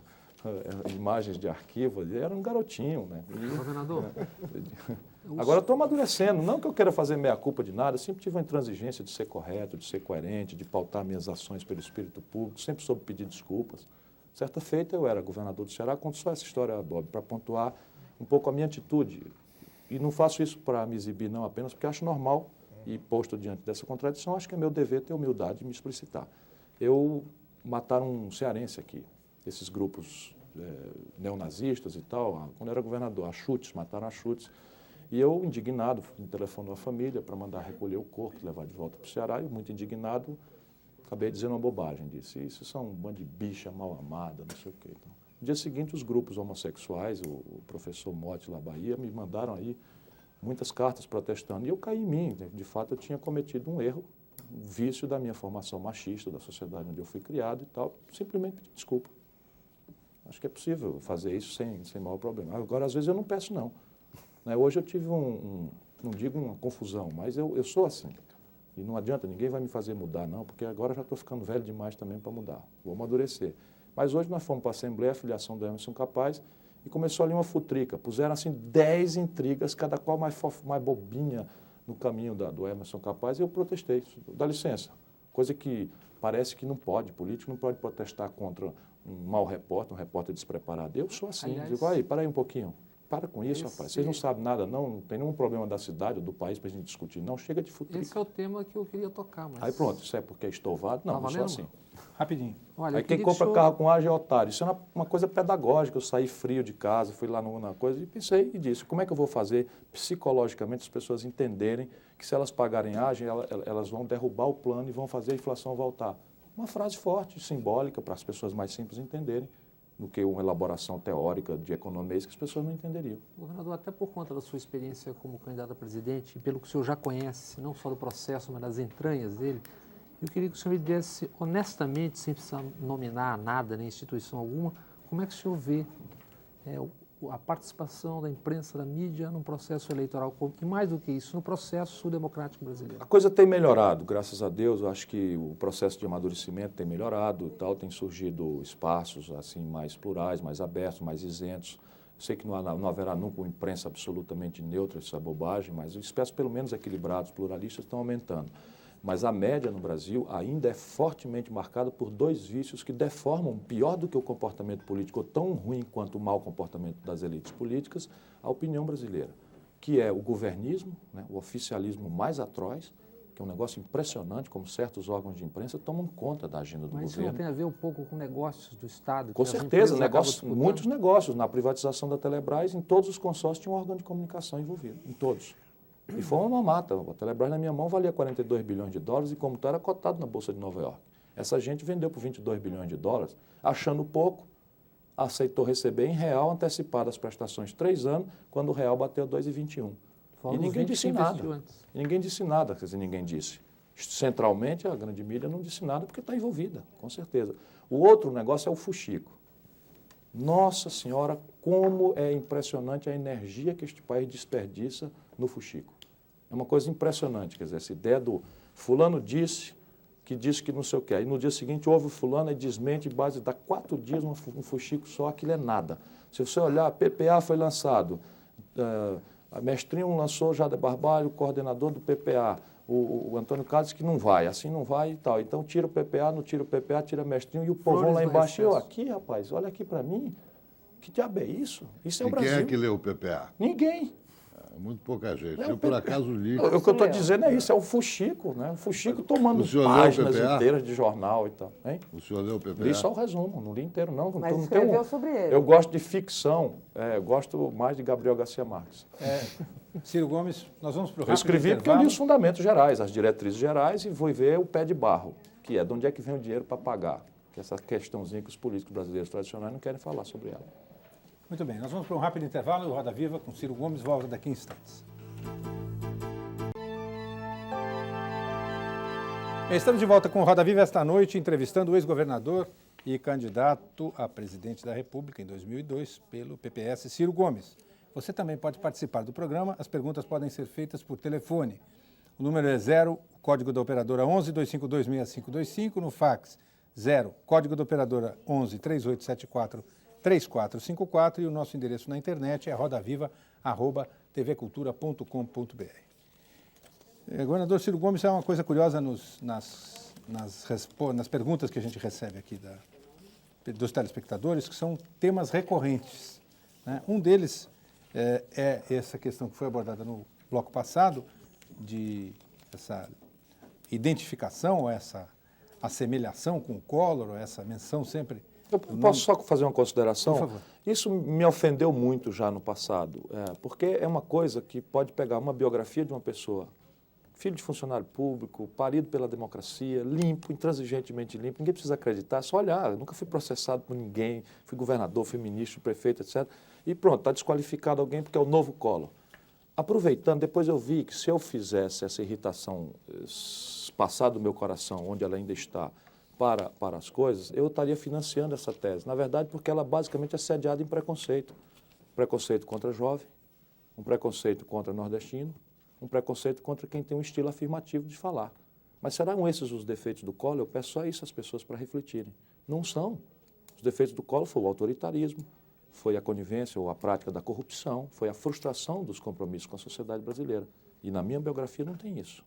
imagens de arquivo, era um garotinho, né? Governador. Agora estou amadurecendo. Não que eu queira fazer meia-culpa de nada, eu sempre tive uma intransigência de ser correto, de ser coerente, de pautar minhas ações pelo espírito público, sempre soube pedir desculpas. Certa feita, eu era governador do Ceará, conto só essa história, Bob, para pontuar um pouco a minha atitude. E não faço isso para me exibir, não, apenas porque acho normal, e posto diante dessa contradição, acho que é meu dever ter humildade e me explicitar. Mataram um cearense aqui, esses grupos neonazistas e tal, quando eu era governador, a chutes, mataram a chutes. E eu, indignado, fui no telefone da família para mandar recolher o corpo, levar de volta para o Ceará, e muito indignado, acabei dizendo uma bobagem, disse, isso são um bando de bicha mal amada, não sei o quê. Então, no dia seguinte, os grupos homossexuais, o professor Motti lá Bahia, me mandaram aí muitas cartas protestando. E eu caí em mim, de fato eu tinha cometido um erro, um vício da minha formação machista, da sociedade onde eu fui criado e tal, simplesmente pedi desculpa. Acho que é possível fazer isso sem maior problema. Agora, às vezes eu não peço não. Hoje eu tive não digo uma confusão, mas eu sou assim. E não adianta, ninguém vai me fazer mudar não, porque agora já estou ficando velho demais também para mudar. Vou amadurecer. Mas hoje nós fomos para a Assembleia, a filiação do Emerson Capaz, e começou ali uma futrica. Puseram assim 10 intrigas, cada qual mais bobinha no caminho do Emerson Capaz, e eu protestei. Dá licença. Coisa que parece que não pode, político não pode protestar contra um mau repórter, um repórter despreparado. Eu sou assim. Aliás, digo, aí, para aí um pouquinho. Para com isso, rapaz. Vocês não sabem nada, não tem nenhum problema da cidade ou do país para a gente discutir. Não, chega de futrica. Esse é o tema que eu queria tocar. Mas... Aí pronto, isso é porque é estovado? Não, não sou assim. Rapidinho. Olha, aí quem compra carro com age é otário. Isso é uma coisa pedagógica. Eu saí frio de casa, fui lá na coisa e pensei e disse, como é que eu vou fazer psicologicamente as pessoas entenderem que se elas pagarem age, elas vão derrubar o plano e vão fazer a inflação voltar. Uma frase forte, simbólica, para as pessoas mais simples entenderem, do que uma elaboração teórica de economês que as pessoas não entenderiam. Governador, até por conta da sua experiência como candidato a presidente, e pelo que o senhor já conhece, não só do processo, mas das entranhas dele, eu queria que o senhor me dissesse honestamente, sem precisar nominar nada, nem instituição alguma, como é que o senhor vê a participação da imprensa, da mídia no processo eleitoral, e mais do que isso, no processo democrático brasileiro? A coisa tem melhorado, graças a Deus. Eu acho que o processo de amadurecimento tem melhorado e tal, tem surgido espaços assim mais plurais, mais abertos, mais isentos. Eu sei que não haverá nunca uma imprensa absolutamente neutra, isso é bobagem, mas os espaços pelo menos equilibrados, pluralistas, estão aumentando. Mas a média no Brasil ainda é fortemente marcada por dois vícios que deformam, pior do que o comportamento político, ou tão ruim quanto o mau comportamento das elites políticas, a opinião brasileira, que é o governismo, né, o oficialismo mais atroz, que é um negócio impressionante, como certos órgãos de imprensa tomam conta da agenda do governo. Mas isso não tem a ver um pouco com negócios do Estado? Com certeza, muitos negócios. Na privatização da Telebrás, em todos os consórcios tinha um órgão de comunicação envolvido, em todos. E foi uma mata. A Telebrás, na minha mão, valia 42 bilhões de dólares e, como tal, era cotado na Bolsa de Nova York. Essa gente vendeu por 22 bilhões de dólares, achando pouco, aceitou receber em real antecipado as prestações 3 anos, quando o real bateu 2,21. E ninguém disse nada. Ninguém disse nada, quer dizer, ninguém disse. Centralmente, a grande mídia não disse nada porque está envolvida, com certeza. O outro negócio é o fuxico. Nossa Senhora, como é impressionante a energia que este país desperdiça no fuxico. É uma coisa impressionante, quer dizer, essa ideia do fulano disse que não sei o quê. Aí no dia seguinte houve o fulano e desmente, em base dá 4 dias um fuxico só, aquilo é nada. Se você olhar, a PPA foi lançado, a Mestrinho lançou Jader Barbalho, o coordenador do PPA, o Antônio Carlos disse que não vai, assim não vai e tal. Então tira o PPA, não tira o PPA, tira Mestrinho e o povão lá embaixo. Eu aqui, rapaz, olha aqui para mim, que diabo é isso? Isso é o Brasil. Quem é que leu o PPA? Ninguém. Muito pouca gente. Eu, por acaso, li. O que eu estou dizendo é isso, é o fuxico, né? O fuxico tomando páginas inteiras de jornal e tal. Hein? O senhor leu o PPA? Li só o resumo, não li inteiro, não. Mas escreveu sobre ele. Eu gosto de ficção, eu gosto mais de Gabriel Garcia Marques. Ciro Gomes, nós vamos para o rápido Eu escrevi porque eu intervalo. li os fundamentos gerais, as diretrizes gerais, e vou ver o pé de barro, que é de onde é que vem o dinheiro para pagar. Que é essa questãozinha que os políticos brasileiros tradicionais não querem falar sobre ela. Muito bem, nós vamos para um rápido intervalo e o Roda Viva com Ciro Gomes volta daqui a instantes. Estamos de volta com o Roda Viva esta noite, entrevistando o ex-governador e candidato a presidente da República em 2002 pelo PPS, Ciro Gomes. Você também pode participar do programa, as perguntas podem ser feitas por telefone. O número é 0, o código da operadora 11 252 6525, no fax 0, código da operadora 11 3874 3454 e o nosso endereço na internet é rodaviva@tvcultura.com.br. Governador Ciro Gomes, é uma coisa curiosa nas perguntas que a gente recebe aqui dos telespectadores, que são temas recorrentes, né? Um deles é essa questão que foi abordada no bloco passado, de essa identificação, ou essa assemelhação com o Collor, ou essa menção sempre... Eu posso só fazer uma consideração? Por favor. Isso me ofendeu muito já no passado, porque é uma coisa que pode pegar uma biografia de uma pessoa, filho de funcionário público, parido pela democracia, limpo, intransigentemente limpo, ninguém precisa acreditar, só olhar, eu nunca fui processado por ninguém, fui governador, fui ministro, prefeito, etc. E pronto, está desqualificado alguém porque é o novo Collor. Aproveitando, depois eu vi que se eu fizesse essa irritação passar do meu coração, onde ela ainda está, para as coisas, eu estaria financiando essa tese. Na verdade, porque ela basicamente é sediada em preconceito. Preconceito contra jovem, um preconceito contra nordestino, um preconceito contra quem tem um estilo afirmativo de falar. Mas serão esses os defeitos do Collor? Eu peço só isso às pessoas para refletirem. Não são. Os defeitos do Collor foi o autoritarismo, foi a conivência ou a prática da corrupção, foi a frustração dos compromissos com a sociedade brasileira. E na minha biografia não tem isso.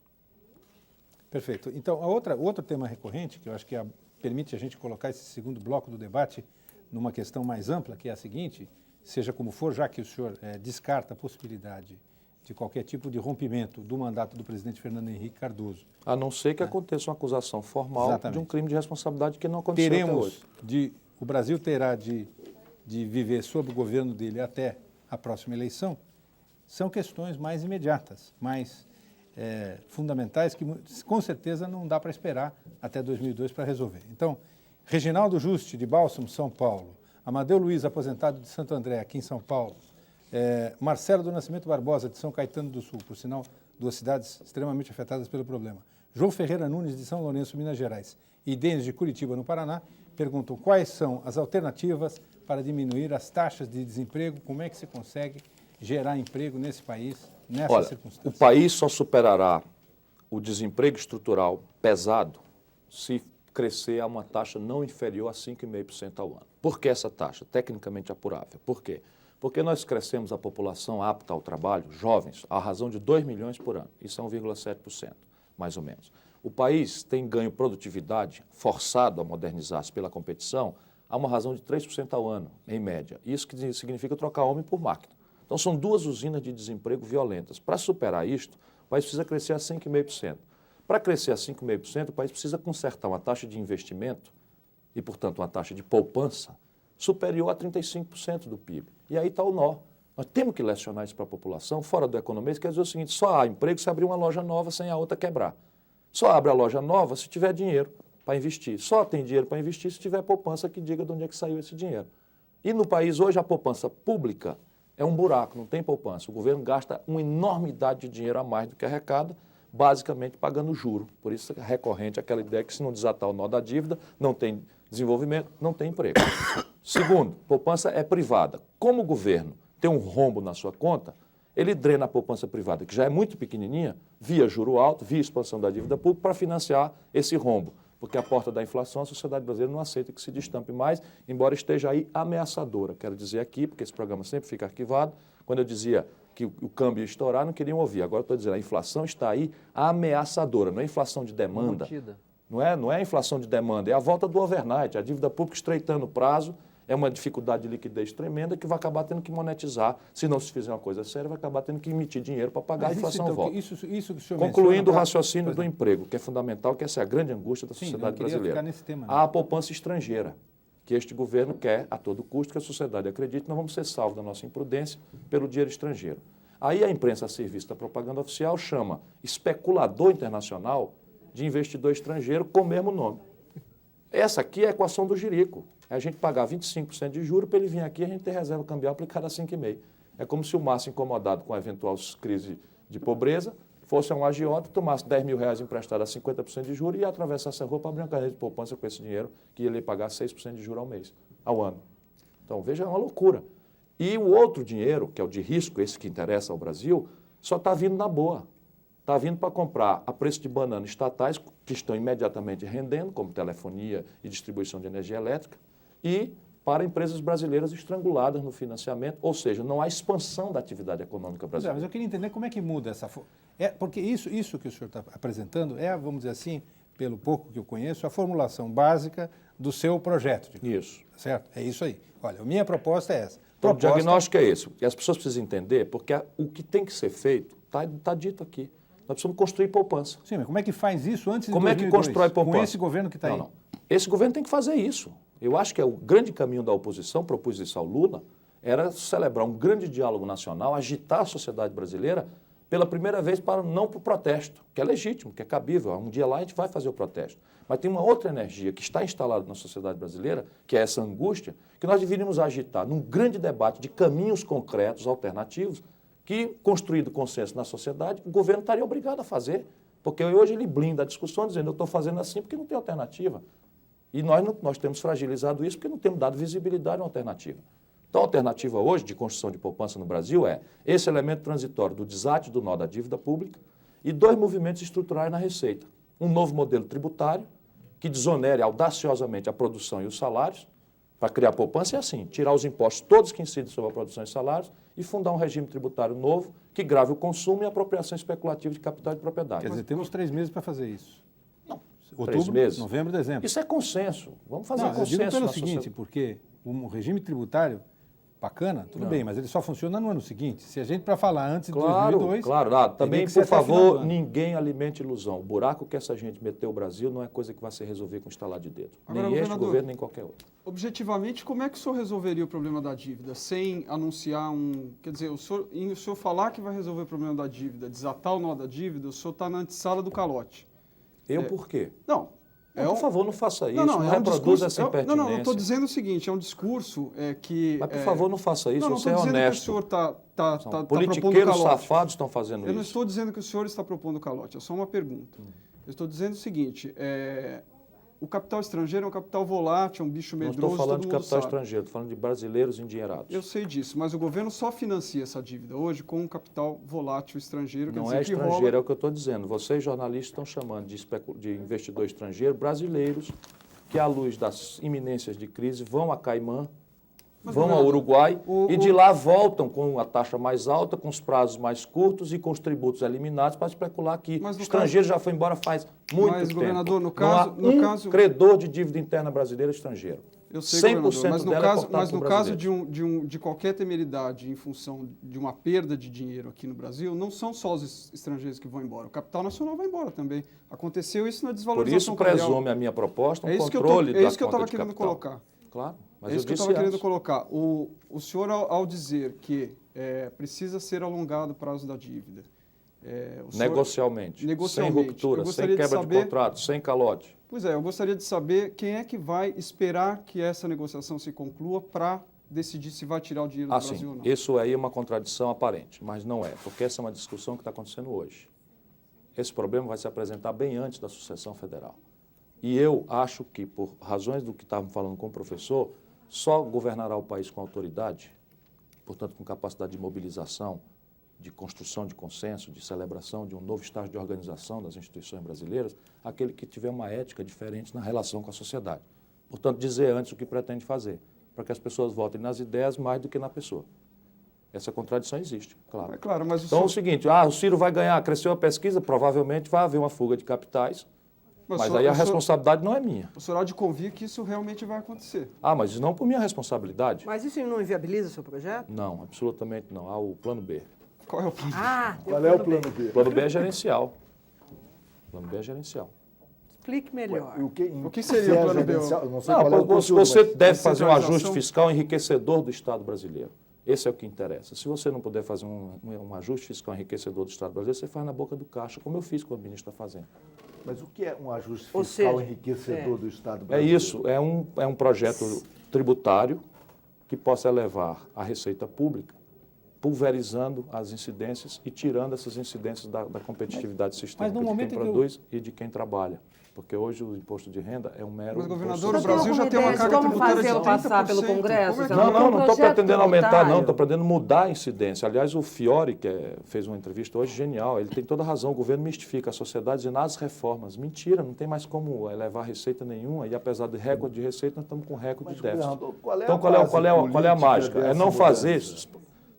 Perfeito. Então, outro tema recorrente, que eu acho que permite a gente colocar esse segundo bloco do debate numa questão mais ampla, que é a seguinte, seja como for, já que o senhor descarta a possibilidade de qualquer tipo de rompimento do mandato do presidente Fernando Henrique Cardoso. A não ser que aconteça uma acusação formal de um crime de responsabilidade que não aconteceu até hoje. O Brasil terá de viver sob o governo dele até a próxima eleição, são questões mais imediatas, mais fundamentais, que com certeza não dá para esperar até 2002 para resolver. Então, Reginaldo Juste, de Bálsamo, São Paulo, Amadeu Luiz, aposentado de Santo André, aqui em São Paulo, Marcelo do Nascimento Barbosa, de São Caetano do Sul, por sinal, 2 cidades extremamente afetadas pelo problema, João Ferreira Nunes, de São Lourenço, Minas Gerais, e Denis, de Curitiba, no Paraná, perguntam quais são as alternativas para diminuir as taxas de desemprego, como é que se consegue gerar emprego nesse país, nessas circunstâncias. O país só superará o desemprego estrutural pesado se crescer a uma taxa não inferior a 5,5% ao ano. Por que essa taxa? Tecnicamente apurável. Por quê? Porque nós crescemos a população apta ao trabalho, jovens, à razão de 2 milhões por ano. Isso é 1,7%, mais ou menos. O país tem ganho produtividade, forçado a modernizar-se pela competição, a uma razão de 3% ao ano, em média. Isso que significa trocar homem por máquina. Então, são 2 usinas de desemprego violentas. Para superar isto, o país precisa crescer a 5,5%. Para crescer a 5,5%, o país precisa consertar uma taxa de investimento e, portanto, uma taxa de poupança superior a 35% do PIB. E aí está o nó. Nós temos que lecionar isso para a população, fora do economês, quer dizer o seguinte, só há emprego se abrir uma loja nova sem a outra quebrar. Só abre a loja nova se tiver dinheiro para investir. Só tem dinheiro para investir se tiver poupança que diga de onde é que saiu esse dinheiro. E no país hoje a poupança pública é um buraco, não tem poupança. O governo gasta uma enormidade de dinheiro a mais do que arrecada, basicamente pagando juro. Por isso é recorrente aquela ideia que se não desatar o nó da dívida, não tem desenvolvimento, não tem emprego. Segundo, poupança é privada. Como o governo tem um rombo na sua conta, ele drena a poupança privada, que já é muito pequenininha, via juro alto, via expansão da dívida pública, para financiar esse rombo. Porque a porta da inflação, a sociedade brasileira não aceita que se destampe mais, embora esteja aí ameaçadora. Quero dizer aqui, porque esse programa sempre fica arquivado, quando eu dizia que o câmbio ia estourar, não queriam ouvir. Agora estou dizendo, a inflação está aí ameaçadora, não é inflação de demanda. Não é a inflação de demanda, é a volta do overnight, a dívida pública estreitando o prazo, é uma dificuldade de liquidez tremenda que vai acabar tendo que monetizar. Se não se fizer uma coisa séria, vai acabar tendo que emitir dinheiro para pagar a inflação então, volta. Isso que o senhor Concluindo o menciona, raciocínio do emprego, que é fundamental, que essa é a grande angústia da sociedade brasileira. Ficar nesse tema, né? Há a poupança estrangeira, que este governo quer a todo custo, que a sociedade acredite, não vamos ser salvos da nossa imprudência pelo dinheiro estrangeiro. Aí a imprensa a serviço da propaganda oficial chama especulador internacional de investidor estrangeiro com o mesmo nome. Essa aqui é a equação do jirico. É a gente pagar 25% de juros para ele vir aqui e a gente ter reserva cambial aplicada a 5,5%. É como se o Márcio, incomodado com a eventual crise de pobreza, fosse um agiota, tomasse R$10 mil emprestado a 50% de juros e atravessasse a rua para abrir uma carteira de poupança com esse dinheiro, que ele ia pagar 6% de juros ao mês, ao ano. Então, veja, é uma loucura. E o outro dinheiro, que é o de risco, esse que interessa ao Brasil, só está vindo na boa. Está vindo para comprar a preço de bananas estatais, que estão imediatamente rendendo, como telefonia e distribuição de energia elétrica, e para empresas brasileiras estranguladas no financiamento, ou seja, não há expansão da atividade econômica brasileira. Mas eu queria entender como é que muda essa... porque isso que o senhor está apresentando é, vamos dizer assim, pelo pouco que eu conheço, a formulação básica do seu projeto. Isso. Certo? É isso aí. Olha, a minha proposta é essa. O diagnóstico é esse. E as pessoas precisam entender, porque o que tem que ser feito está dito aqui. Nós precisamos construir poupança. Sim, mas como é que faz isso antes de 2002? Como é que constrói poupança? Com esse governo que está aí. Não. Esse governo tem que fazer isso. Eu acho que é o grande caminho da oposição, propus isso ao Lula, era celebrar um grande diálogo nacional, agitar a sociedade brasileira pela primeira vez não para o protesto, que é legítimo, que é cabível. Um dia lá a gente vai fazer o protesto. Mas tem uma outra energia que está instalada na sociedade brasileira, que é essa angústia, que nós deveríamos agitar num grande debate de caminhos concretos, alternativos, que, construído consenso na sociedade, o governo estaria obrigado a fazer. Porque hoje ele blinda a discussão dizendo, eu estou fazendo assim porque não tem alternativa. E nós temos fragilizado isso porque não temos dado visibilidade a uma alternativa. Então, a alternativa hoje de construção de poupança no Brasil é esse elemento transitório do desate do nó da dívida pública e 2 movimentos estruturais na receita. Um novo modelo tributário que desonere audaciosamente a produção e os salários. Para criar poupança é assim, tirar os impostos todos que incidem sobre a produção e salários e fundar um regime tributário novo que grave o consumo e a apropriação especulativa de capital de propriedade. Quer dizer, temos 3 meses para fazer isso. Não, Outubro, 3 meses. Novembro, dezembro. Isso é consenso. Vamos fazer consenso. Eu digo pelo na seguinte, sociedade. porque um regime tributário bacana, tudo bem, mas ele só funciona no ano seguinte. Se a gente, para falar antes de 2002... Claro. Também, que ser por até o final do favor, ano. ninguém alimente ilusão. O buraco que essa gente meteu o Brasil não é coisa que vai se resolver com estalar de dedo. Agora, Nem este governador, governo, nem qualquer outro. Objetivamente, como é que o senhor resolveria o problema da dívida? Sem anunciar Quer dizer, o senhor falar que vai resolver o problema da dívida, desatar o nó da dívida, o senhor está na antessala do calote. Por quê? Não. Por favor, não faça isso. Não é um reproduza discurso, essa impertinência. Não, eu estou dizendo o seguinte, é um discurso que... Mas, por favor, não faça isso, você é honesto. honesto. Que o senhor está propondo Politiqueiros calote. safados estão fazendo Eu não isso. estou dizendo que o senhor está propondo calote, é só uma pergunta. Eu estou dizendo o seguinte, o capital estrangeiro é um capital volátil, é um bicho Não medroso, estou falando de todo mundo capital sabe. estrangeiro, estou falando de brasileiros endinheirados. Eu sei disso, mas o governo só financia essa dívida hoje com um capital volátil estrangeiro. Não quer é dizer, estrangeiro, é o que eu estou dizendo. Vocês, jornalistas, estão chamando de investidor estrangeiro brasileiros que, à luz das iminências de crise, vão a Caimã, vão ao Uruguai e de lá voltam com a taxa mais alta, com os prazos mais curtos e com os tributos eliminados para especular aqui. O estrangeiro já foi embora faz muito tempo. Governador, não há credor de dívida interna brasileira estrangeiro. Eu sei, 100% mas no dela caso brasileiro. de qualquer temeridade em função de uma perda de dinheiro aqui no Brasil, não são só os estrangeiros que vão embora. O capital nacional vai embora também. Aconteceu isso na desvalorização Por isso presume a minha proposta controle da conta de capital. É isso que eu estava querendo colocar. Claro, mas é isso que eu estava querendo colocar. O senhor, ao dizer que precisa ser alongado o prazo da dívida... Negocialmente, sem ruptura, sem quebra de contrato, sem calote. Pois é, eu gostaria de saber quem é que vai esperar que essa negociação se conclua para decidir se vai tirar o dinheiro do Brasil ou não. Isso aí é uma contradição aparente, mas não é, porque essa é uma discussão que está acontecendo hoje. Esse problema vai se apresentar bem antes da sucessão federal. E eu acho que, por razões do que estávamos falando com o professor, só governará o país com autoridade, portanto, com capacidade de mobilização, de construção de consenso, de celebração de um novo estágio de organização das instituições brasileiras, aquele que tiver uma ética diferente na relação com a sociedade. Portanto, dizer antes o que pretende fazer, para que as pessoas votem nas ideias mais do que na pessoa. Essa contradição existe, claro. É claro, mas então é o seguinte, o Ciro vai ganhar, cresceu a pesquisa, provavelmente vai haver uma fuga de capitais, mas aí a responsabilidade não é minha. O senhor há de convir que isso realmente vai acontecer. Mas não por minha responsabilidade. Mas isso não inviabiliza o seu projeto? Não, absolutamente não. Há o plano B. Qual é o plano B? Qual é o plano B? O plano B é gerencial. O plano B é gerencial. Explique melhor. O que seria o plano B? Você deve fazer um ajuste fiscal enriquecedor do Estado brasileiro. Esse é o que interessa. Se você não puder fazer um ajuste fiscal enriquecedor do Estado brasileiro, você faz na boca do caixa, como eu fiz com o ministro está fazendo. Mas o que é um ajuste fiscal enriquecedor do Estado brasileiro? É isso, é um projeto tributário que possa elevar a receita pública, pulverizando as incidências e tirando essas incidências da competitividade sistêmica de quem produz e de quem trabalha. Porque hoje o imposto de renda é um mero... Mas, governador, o Brasil já tem uma carga tributária de 30%. Passar pelo Congresso? Não estou pretendendo aumentar, não. Estou pretendendo mudar a incidência. Aliás, o Fiori, que fez uma entrevista hoje genial, ele tem toda a razão. O governo mistifica a sociedade dizendo as reformas. Mentira, não tem mais como elevar receita nenhuma. E apesar de recorde de receita, nós estamos com recorde de déficit. Então, qual é a mágica? É não fazer isso.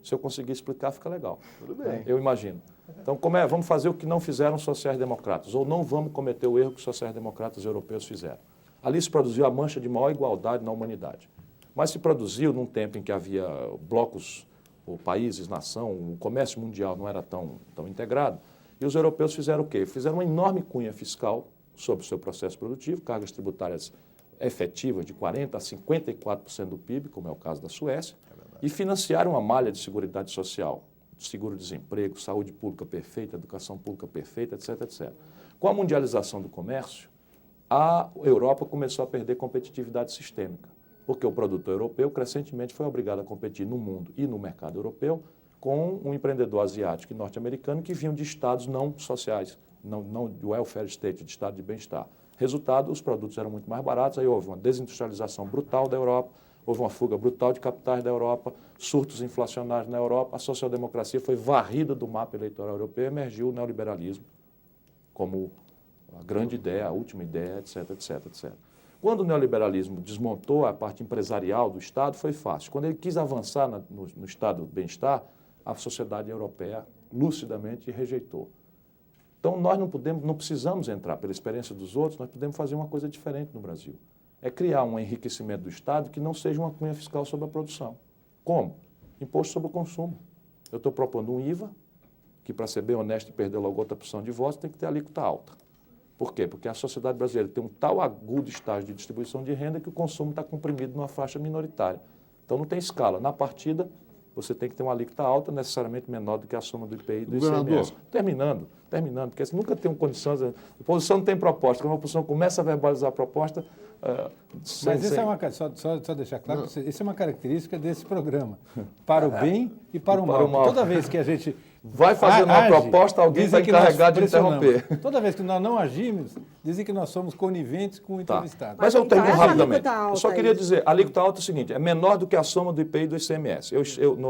Se eu conseguir explicar, fica legal. Tudo bem. Eu imagino. Então, vamos fazer o que não fizeram os sociais-democratas, ou não vamos cometer o erro que os sociais-democratas europeus fizeram. Ali se produziu a mancha de maior igualdade na humanidade. Mas se produziu num tempo em que havia blocos, ou países, nação, o comércio mundial não era tão integrado, e os europeus fizeram o quê? Fizeram uma enorme cunha fiscal sobre o seu processo produtivo, cargas tributárias efetivas de 40% a 54% do PIB, como é o caso da Suécia, e financiaram uma malha de seguridade social, seguro-desemprego, saúde pública perfeita, educação pública perfeita, etc, etc. Com a mundialização do comércio, a Europa começou a perder competitividade sistêmica, porque o produtor europeu crescentemente foi obrigado a competir no mundo e no mercado europeu com um empreendedor asiático e norte-americano que vinham de estados não sociais, não de welfare state, de estado de bem-estar. Resultado, os produtos eram muito mais baratos, aí houve uma desindustrialização brutal da Europa, houve uma fuga brutal de capitais da Europa, surtos inflacionários na Europa, a social-democracia foi varrida do mapa eleitoral europeu e emergiu o neoliberalismo como a grande ideia, a última ideia, etc, etc, etc. Quando o neoliberalismo desmontou a parte empresarial do Estado, foi fácil. Quando ele quis avançar no estado do bem-estar, a sociedade europeia lucidamente rejeitou. Então, nós não precisamos entrar pela experiência dos outros, nós podemos fazer uma coisa diferente no Brasil. É criar um enriquecimento do Estado que não seja uma cunha fiscal sobre a produção. Como? Imposto sobre o consumo. Eu estou propondo um IVA, que para ser bem honesto e perder logo outra opção de votos, tem que ter alíquota alta. Por quê? Porque a sociedade brasileira tem um tal agudo estágio de distribuição de renda que o consumo está comprimido numa faixa minoritária. Então não tem escala. Na partida, você tem que ter uma alíquota alta, necessariamente menor do que a soma do IPI e do ICMS. Terminando, porque você nunca tem condições... A oposição não tem proposta. Quando a oposição começa a verbalizar a proposta... Mas isso é uma... Só deixar claro, isso é uma característica desse programa. Para o bem e para o mal. Toda vez que a gente... Vai fazendo uma proposta, alguém está encarregado de interromper. Toda vez que nós não agimos, dizem que nós somos coniventes com o entrevistado. Mas eu termino rapidamente. Eu só queria dizer, a alíquota alta é o seguinte, é menor do que a soma do IPI e do ICMS.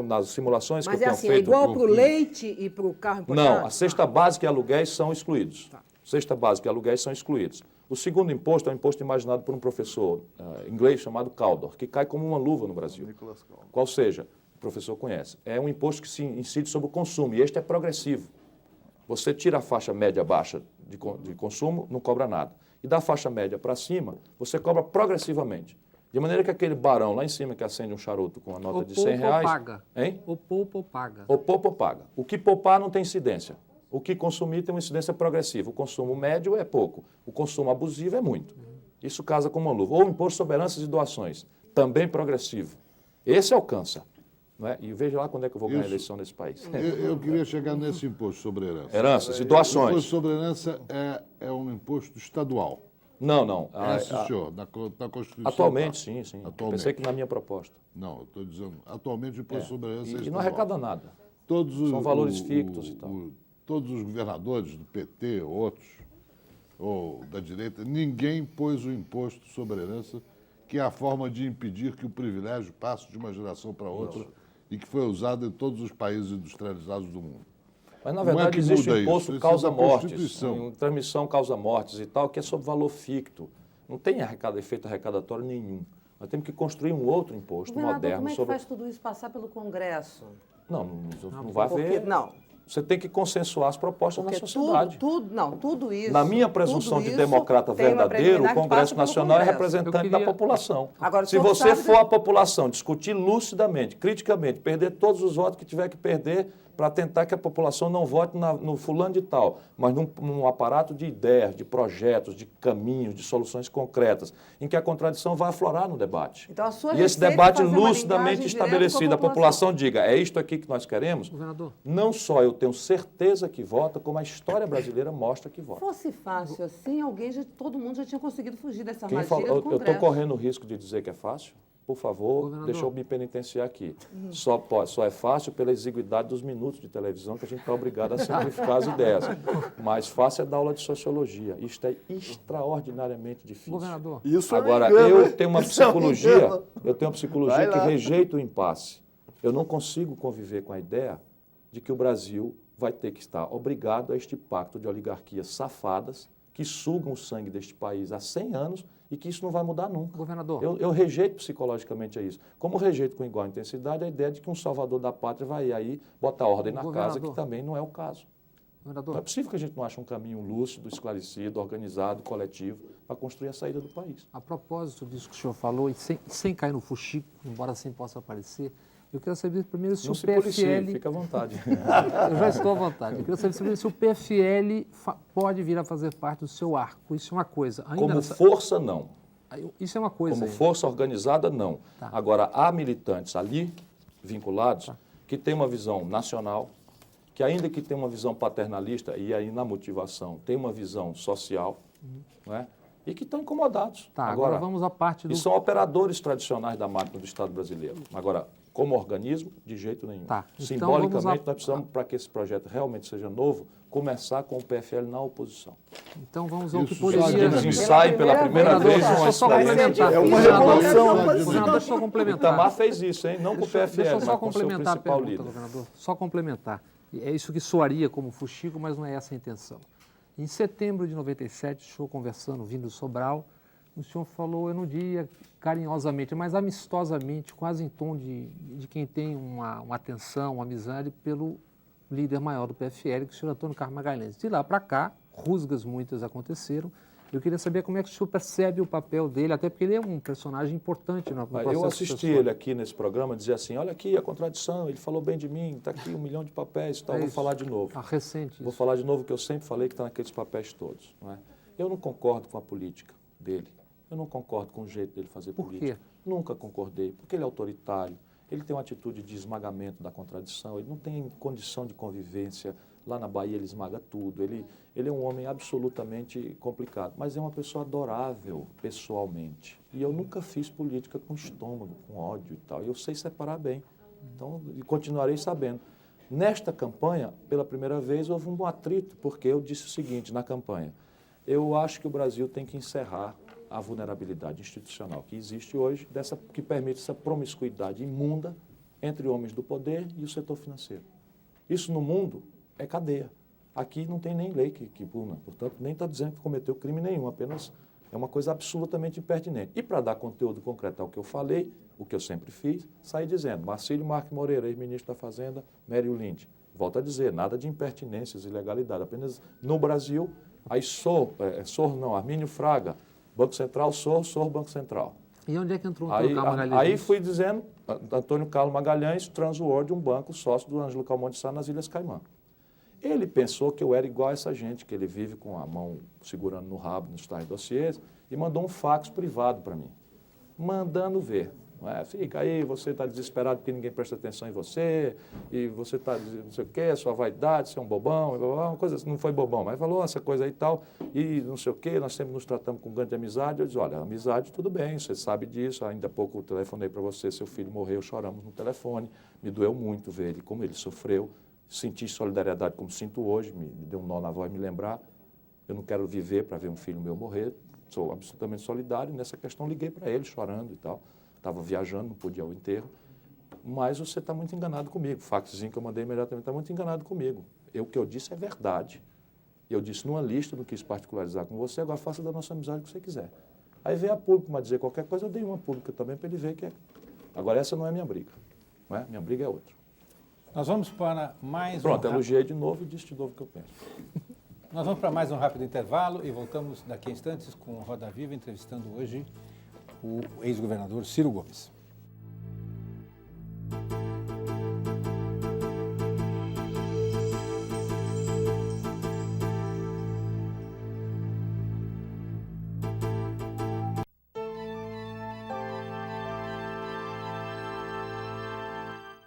Nas simulações que eu tenho feito... Mas é igual para o leite e para o carro importado? Não, a cesta básica e aluguéis são excluídos. Cesta básica e aluguéis são excluídos. O segundo imposto é um imposto imaginado por um professor inglês chamado Caldor, que cai como uma luva no Brasil. Qual seja... O professor conhece, é um imposto que se incide sobre o consumo, e este é progressivo. Você tira a faixa média baixa de consumo, não cobra nada. E da faixa média para cima, você cobra progressivamente. De maneira que aquele barão lá em cima que acende um charuto com uma nota de R$100... paga. Hein? O poupa paga. O poupa paga. O que poupar não tem incidência. O que consumir tem uma incidência progressiva. O consumo médio é pouco. O consumo abusivo é muito. Isso casa com uma luva. Ou o imposto sobre heranças e doações, também progressivo. Esse alcança. Não é? E veja lá quando é que eu vou ganhar a eleição nesse país. Eu queria chegar nesse imposto sobre herança. Heranças e doações. O imposto sobre herança é um imposto estadual. Não. Senhor, na Constituição. Atualmente, sim. Atualmente. Pensei que na minha proposta. Não, eu estou dizendo, atualmente o imposto sobre herança é estadual. E não arrecada nada. São valores fictos e tal. Todos os governadores do PT, outros ou da direita, ninguém pôs o imposto sobre a herança, que é a forma de impedir que o privilégio passe de uma geração para outra e que foi usado em todos os países industrializados do mundo. Mas, na Como verdade, é que existe muda o imposto isso? causa-mortes, transmissão causa-mortes e tal, que é sobre valor ficto. Não tem efeito arrecadatório nenhum. Nós temos que construir um outro imposto moderno. Como é que sobre... faz tudo isso passar pelo Congresso? Não vai haver... Não. Você tem que consensuar as propostas Porque na sociedade. tudo isso... Na minha presunção de democrata verdadeiro, o Congresso Nacional é representante da população. Agora, se você for a população discutir lucidamente, criticamente, perder todos os votos que tiver que perder para tentar que a população não vote no fulano de tal, mas num aparato de ideias, de projetos, de caminhos, de soluções concretas, em que a contradição vai aflorar no debate. Então, a sua e esse debate lucidamente estabelecido, a população diga, é isto aqui que nós queremos, Governador. não só eu tenho certeza que vota, como a história brasileira mostra que vota. Se fosse fácil assim, todo mundo já tinha conseguido fugir dessa Quem armadilha fala, do eu Congresso. estou correndo o risco de dizer que é fácil? Por favor, Governador. deixa eu me penitenciar aqui. Só é fácil pela exiguidade dos minutos de televisão que a gente está obrigado a simplificar as ideias. Mais fácil é dar aula de sociologia. Isto é extraordinariamente difícil. Governador. Isso Agora, eu tenho uma psicologia que rejeita o impasse. Eu não consigo conviver com a ideia de que o Brasil vai ter que estar obrigado a este pacto de oligarquias safadas que sugam o sangue deste país há 100 anos e que isso não vai mudar nunca. Governador. Eu rejeito psicologicamente isso. Como rejeito com igual intensidade a ideia de que um salvador da pátria vai aí botar ordem na casa, que também não é o caso. Governador. Não é possível que a gente não ache um caminho lúcido, esclarecido, organizado, coletivo, para construir a saída do país. A propósito disso que o senhor falou, e sem cair no fuxico, embora assim possa aparecer, eu quero saber primeiro se Não o se PFL... policie, fica à vontade. Eu já estou à vontade. Eu quero saber primeiro se o PFL pode vir a fazer parte do seu arco. Isso é uma coisa. Como força, não. Isso é uma coisa. Como força organizada, não. Tá. Agora, há militantes ali, vinculados, que têm uma visão nacional, que ainda que tenham uma visão paternalista, e aí na motivação tem uma visão social, não é? E que estão incomodados. Tá, agora vamos à parte do... E são operadores tradicionais da máquina do Estado brasileiro. Agora, como organismo, de jeito nenhum. Tá, então Simbolicamente, vamos nós precisamos, para que esse projeto realmente seja novo, começar com o PFL na oposição. Então vamos ao que Isso poderia... Eles ensaiem pela primeira vez uma experiência. É uma revolução. Governador, deixa eu só O complementar. Itamar fez isso, hein? Não com o PFL, Deixa eu mas só com o seu complementar a principal pergunta, líder. governador. Só complementar. É isso que soaria como fuxico, mas não é essa a intenção. Em setembro de 97, estou conversando, vindo do Sobral, o senhor falou, eu não diria carinhosamente, mas amistosamente, quase em tom de quem tem uma atenção, uma amizade pelo líder maior do PFL, que é o senhor Antônio Carlos Magalhães. De lá para cá, rusgas muitas aconteceram. Eu queria saber como é que o senhor percebe o papel dele, até porque ele é um personagem importante no processo. Eu assisti ele aqui nesse programa, dizia assim, olha aqui a contradição, ele falou bem de mim, está aqui 1 milhão de papéis e tal, vou falar de novo. Recente Vou isso. falar de novo o que eu sempre falei, que está naqueles papéis todos. Não é? Eu não concordo com a política dele, eu não concordo com o jeito dele fazer política. Por quê? Nunca concordei, porque ele é autoritário, ele tem uma atitude de esmagamento da contradição, ele não tem condição de convivência. Lá na Bahia ele esmaga tudo, ele é um homem absolutamente complicado, mas é uma pessoa adorável pessoalmente. E eu nunca fiz política com estômago, com ódio e tal, eu sei separar bem, então e continuarei sabendo. Nesta campanha, pela primeira vez, houve um atrito, porque eu disse o seguinte na campanha, eu acho que o Brasil tem que encerrar a vulnerabilidade institucional que existe hoje, que permite essa promiscuidade imunda entre homens do poder e o setor financeiro. Isso no mundo é cadeia. Aqui não tem nem lei que puna, portanto, nem está dizendo que cometeu crime nenhum, apenas é uma coisa absolutamente impertinente. E para dar conteúdo concreto ao que eu falei, o que eu sempre fiz, saí dizendo, Marcílio Marques Moreira, ex-ministro da Fazenda, Mério Linde. Volto a dizer, nada de impertinências e ilegalidade, apenas no Brasil, aí Armínio Fraga, Banco Central, Banco Central. E onde é que entrou o Antônio Carlos Magalhães? Aí fui dizendo, Antônio Carlos Magalhães, Transworld, um banco sócio do Ângelo Calmon de Sá nas Ilhas Caimã. Ele pensou que eu era igual a essa gente, que ele vive com a mão segurando no rabo nos tais dossiês, e mandou um fax privado para mim, mandando ver. Não é? Fica aí, você está desesperado porque ninguém presta atenção em você, e você está dizendo não sei o quê, sua vaidade, você é um bobão, uma coisa assim, não foi bobão, mas falou essa coisa aí e tal, e não sei o quê, nós sempre nos tratamos com grande amizade. Eu disse, olha, amizade tudo bem, você sabe disso, ainda há pouco eu telefonei para você, seu filho morreu, choramos no telefone, me doeu muito ver ele, como ele sofreu, senti solidariedade como sinto hoje, me deu um nó na voz me lembrar, eu não quero viver para ver um filho meu morrer, sou absolutamente solidário, nessa questão liguei para ele chorando e tal, estava viajando, não podia ir ao enterro, mas você está muito enganado comigo, o faxzinho que eu mandei imediatamente está muito enganado comigo, o que eu disse é verdade, eu disse numa lista, não quis particularizar com você, agora faça da nossa amizade o que você quiser. Aí veio a público para dizer qualquer coisa, eu dei uma pública também para ele ver que é. Agora essa não é minha briga, não é? Minha briga é outra. Nós vamos para mais Pronto, elogiei de novo e disse de novo o que eu penso. Nós vamos para mais um rápido intervalo e voltamos daqui a instantes com o Roda Viva, entrevistando hoje o ex-governador Ciro Gomes.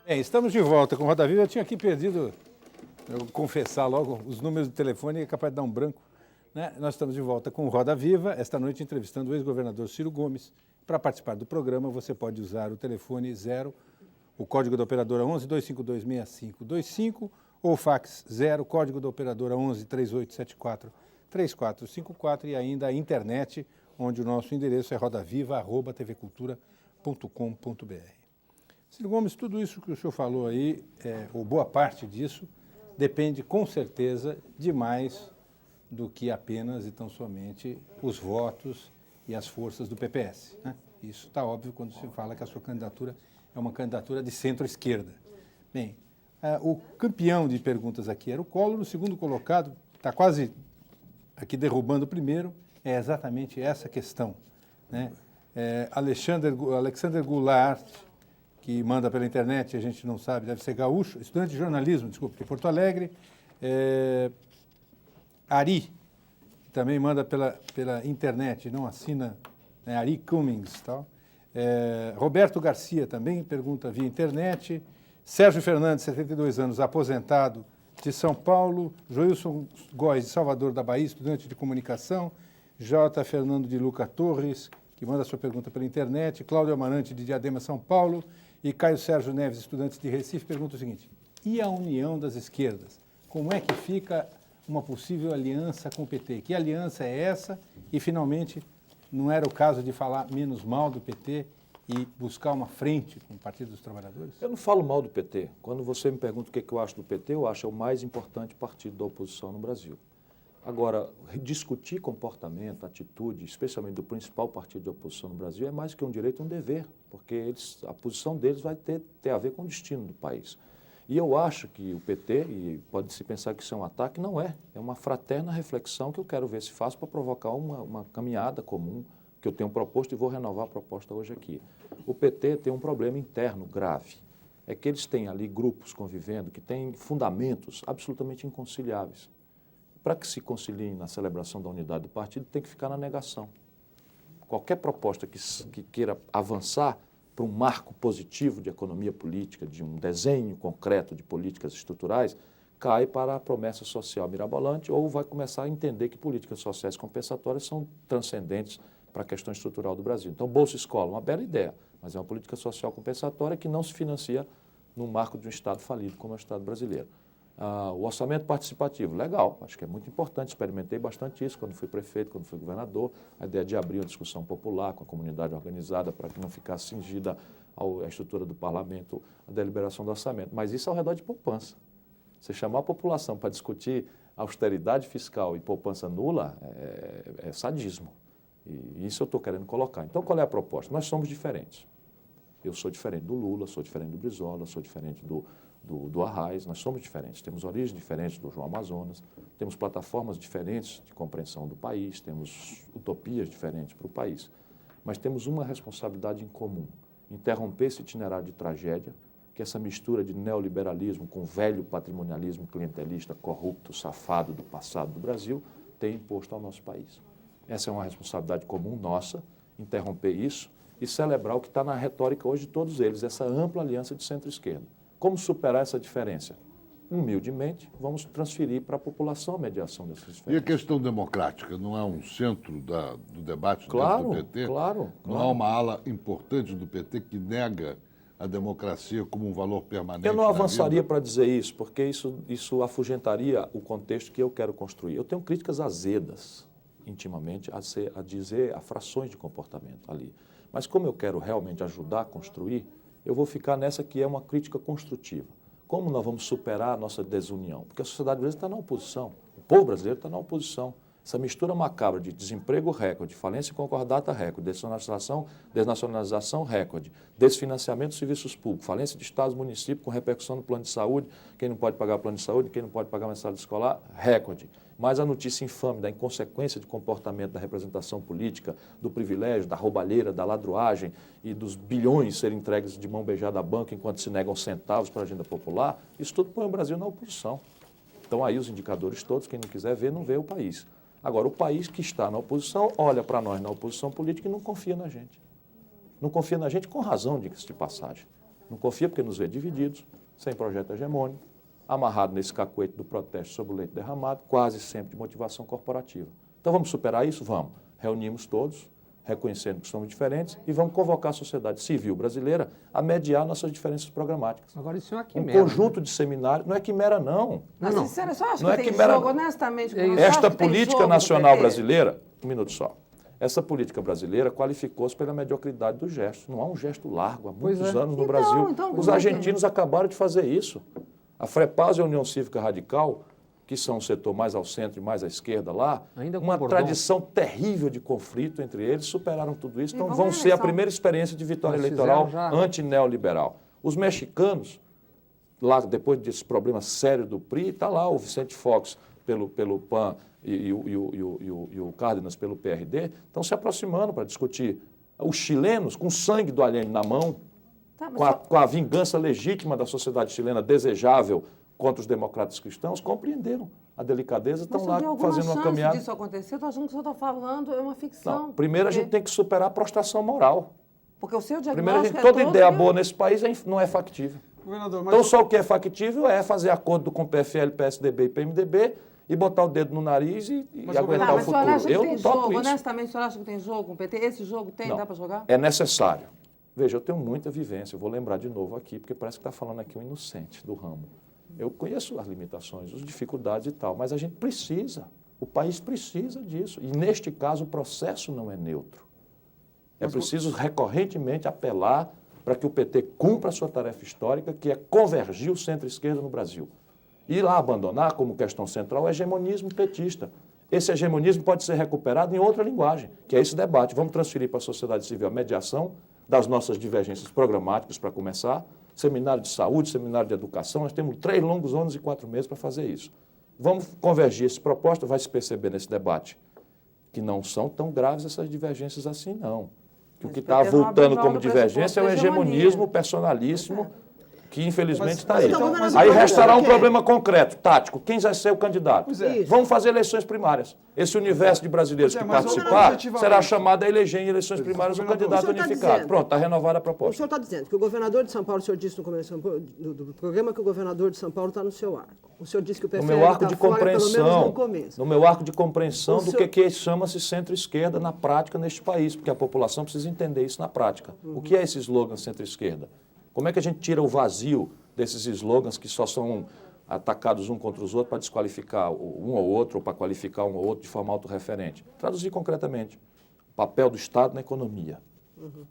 Bem, estamos de volta com o Roda Viva. Eu tinha aqui perdido, eu vou confessar logo, os números do telefone, é capaz de dar um branco. Né? Nós estamos de volta com o Roda Viva, esta noite entrevistando o ex-governador Ciro Gomes. Para participar do programa, você pode usar o telefone 0, o código da operadora 11 252 6525, ou o fax 0, código da operadora 11 3874 3454, e ainda a internet, onde o nosso endereço é rodaviva@tvcultura.com.br. Ciro Gomes, tudo isso que o senhor falou aí, ou boa parte disso, depende com certeza de mais do que apenas e tão somente os votos e as forças do PPS. Né? Isso está óbvio quando se fala que a sua candidatura é uma candidatura de centro-esquerda. Bem, o campeão de perguntas aqui era o Collor, o segundo colocado, está quase aqui derrubando o primeiro, é exatamente essa questão. Né? Alexander Goulart, que manda pela internet, a gente não sabe, deve ser gaúcho, estudante de jornalismo, desculpe, de Porto Alegre. Ari, que também manda pela internet, não assina, né, Ari Cummings. Tal. Roberto Garcia também pergunta via internet. Sérgio Fernandes, 72 anos, aposentado, de São Paulo. Joilson Góes, de Salvador da Bahia, estudante de comunicação. J. Fernando de Luca Torres, que manda sua pergunta pela internet. Cláudio Amarante, de Diadema, São Paulo. E Caio Sérgio Neves, estudante de Recife, pergunta o seguinte: e a união das esquerdas? Como é que fica uma possível aliança com o PT? Que aliança é essa? E, finalmente, não era o caso de falar menos mal do PT e buscar uma frente com o Partido dos Trabalhadores? Eu não falo mal do PT. Quando você me pergunta o que eu acho do PT, eu acho o mais importante partido da oposição no Brasil. Agora, discutir comportamento, atitude, especialmente do principal partido de oposição no Brasil, é mais que um direito, um dever, porque a posição deles vai ter a ver com o destino do país. E eu acho que o PT, e pode-se pensar que isso é um ataque, não é. É uma fraterna reflexão que eu quero ver se faço para provocar uma caminhada comum que eu tenho proposto e vou renovar a proposta hoje aqui. O PT tem um problema interno grave. É que eles têm ali grupos convivendo que têm fundamentos absolutamente inconciliáveis. Para que se conciliem na celebração da unidade do partido, tem que ficar na negação. Qualquer proposta que queira avançar para um marco positivo de economia política, de um desenho concreto de políticas estruturais, cai para a promessa social mirabolante ou vai começar a entender que políticas sociais compensatórias são transcendentes para a questão estrutural do Brasil. Então, Bolsa Escola, uma bela ideia, mas é uma política social compensatória que não se financia no marco de um Estado falido como é o Estado brasileiro. O orçamento participativo, legal, acho que é muito importante, experimentei bastante isso quando fui prefeito, quando fui governador, a ideia de abrir uma discussão popular com a comunidade organizada para que não ficasse cingida à estrutura do parlamento, a deliberação do orçamento, mas isso ao redor de poupança. Você chamar a população para discutir austeridade fiscal e poupança nula é sadismo, e isso eu estou querendo colocar. Então, qual é a proposta? Nós somos diferentes. Eu sou diferente do Lula, sou diferente do Brizola, sou diferente do Arraes, nós somos diferentes, temos origens diferentes do João Amazonas, temos plataformas diferentes de compreensão do país, temos utopias diferentes para o país, mas temos uma responsabilidade em comum, interromper esse itinerário de tragédia, que essa mistura de neoliberalismo com velho patrimonialismo clientelista, corrupto, safado do passado do Brasil, tem imposto ao nosso país. Essa é uma responsabilidade comum nossa, interromper isso e celebrar o que está na retórica hoje de todos eles, essa ampla aliança de centro-esquerda. Como superar essa diferença? Humildemente, vamos transferir para a população a mediação dessas diferenças. E a questão democrática não é um centro do debate claro, dentro do PT? Claro. Não há uma ala importante do PT que nega a democracia como um valor permanente. Eu não na avançaria vida? para dizer isso, porque isso afugentaria o contexto que eu quero construir. Eu tenho críticas azedas, intimamente, a dizer a frações de comportamento ali. Mas como eu quero realmente ajudar a construir, eu vou ficar nessa que é uma crítica construtiva. Como nós vamos superar a nossa desunião? Porque a sociedade brasileira está na oposição, o povo brasileiro está na oposição. Essa mistura macabra de desemprego recorde, falência concordata recorde, desnacionalização recorde, desfinanciamento dos serviços públicos, falência de estados e municípios com repercussão no plano de saúde, quem não pode pagar plano de saúde, quem não pode pagar mensalidade escolar, recorde. Mas a notícia infame da inconsequência de comportamento da representação política, do privilégio, da roubalheira, da ladruagem e dos bilhões serem entregues de mão beijada à banca enquanto se negam centavos para a agenda popular, isso tudo põe o Brasil na oposição. Então aí os indicadores todos, quem não quiser ver, não vê o país. Agora, o país que está na oposição olha para nós na oposição política e não confia na gente. Não confia na gente com razão, diga-se de passagem. Não confia porque nos vê divididos, sem projeto hegemônico, amarrado nesse cacuete do protesto sobre o leite derramado, quase sempre de motivação corporativa. Então vamos superar isso? Vamos. Reunimos todos, reconhecendo que somos diferentes e vamos convocar a sociedade civil brasileira a mediar nossas diferenças programáticas. Agora isso é uma quimera. Um conjunto de seminários, não é quimera não. Mas, sincero, eu só acho Não que é tem quimera, jogo, honestamente. Esta política nacional brasileira, um minuto só, essa política brasileira qualificou-se pela mediocridade do gesto. Não há um gesto largo há muitos anos no Brasil. Os argentinos acabaram de fazer isso. A FREPAS e a União Cívica Radical, que são o setor mais ao centro e mais à esquerda lá, uma tradição terrível de conflito entre eles, superaram tudo isso. Então vão ser a primeira experiência de vitória eleitoral anti-neoliberal. Os mexicanos, lá depois desse problema sério do PRI, está lá o Vicente Fox pelo PAN e o Cárdenas pelo PRD, estão se aproximando para discutir. Os chilenos, com o sangue do Allende na mão, com a vingança legítima da sociedade chilena desejável contra os democratas cristãos, compreenderam a delicadeza, estão lá fazendo uma caminhada. Mas disso acontecer, eu estou achando que o senhor está falando é uma ficção. Não, primeiro a gente tem que superar a prostração moral. Porque o seu diagnóstico primeiro, toda ideia boa nesse país não é factível. Então só o que é factível é fazer acordo com o PFL, PSDB e PMDB e botar o dedo no nariz e aguentar o futuro. Eu não topo isso. Honestamente, o senhor acha que tem jogo com o PT? Esse jogo tem, dá para jogar? É necessário. Veja, eu tenho muita vivência, eu vou lembrar de novo aqui, porque parece que está falando aqui um inocente do ramo. Eu conheço as limitações, as dificuldades e tal, mas a gente precisa, o país precisa disso. E neste caso o processo não é neutro. É preciso recorrentemente apelar para que o PT cumpra a sua tarefa histórica, que é convergir o centro-esquerda no Brasil. E lá abandonar como questão central o hegemonismo petista. Esse hegemonismo pode ser recuperado em outra linguagem, que é esse debate. Vamos transferir para a sociedade civil a mediação das nossas divergências programáticas, para começar, seminário de saúde, seminário de educação, nós temos 3 longos anos e 4 meses para fazer isso. Vamos convergir essa proposta, vai se perceber nesse debate que não são tão graves essas divergências assim, não. Que o que está voltando como divergência é o hegemonismo personalíssimo, que infelizmente está aí. Aí restará um problema concreto, tático. Quem vai ser o candidato? Vamos fazer eleições primárias. Esse universo de brasileiros que participar será chamado a eleger em eleições primárias um candidato unificado. Pronto, está renovada a proposta. O senhor está dizendo que o governador de São Paulo, o senhor disse no começo do programa que o governador de São Paulo está no seu arco. O senhor disse que o PFL está fora, pelo menos no começo. No meu arco de compreensão do que chama-se centro-esquerda na prática neste país, porque a população precisa entender isso na prática. O que é esse slogan centro-esquerda? Como é que a gente tira o vazio desses slogans que só são atacados um contra os outros para desqualificar um ou outro, ou para qualificar um ou outro de forma autorreferente? Traduzir concretamente. Papel do Estado na economia.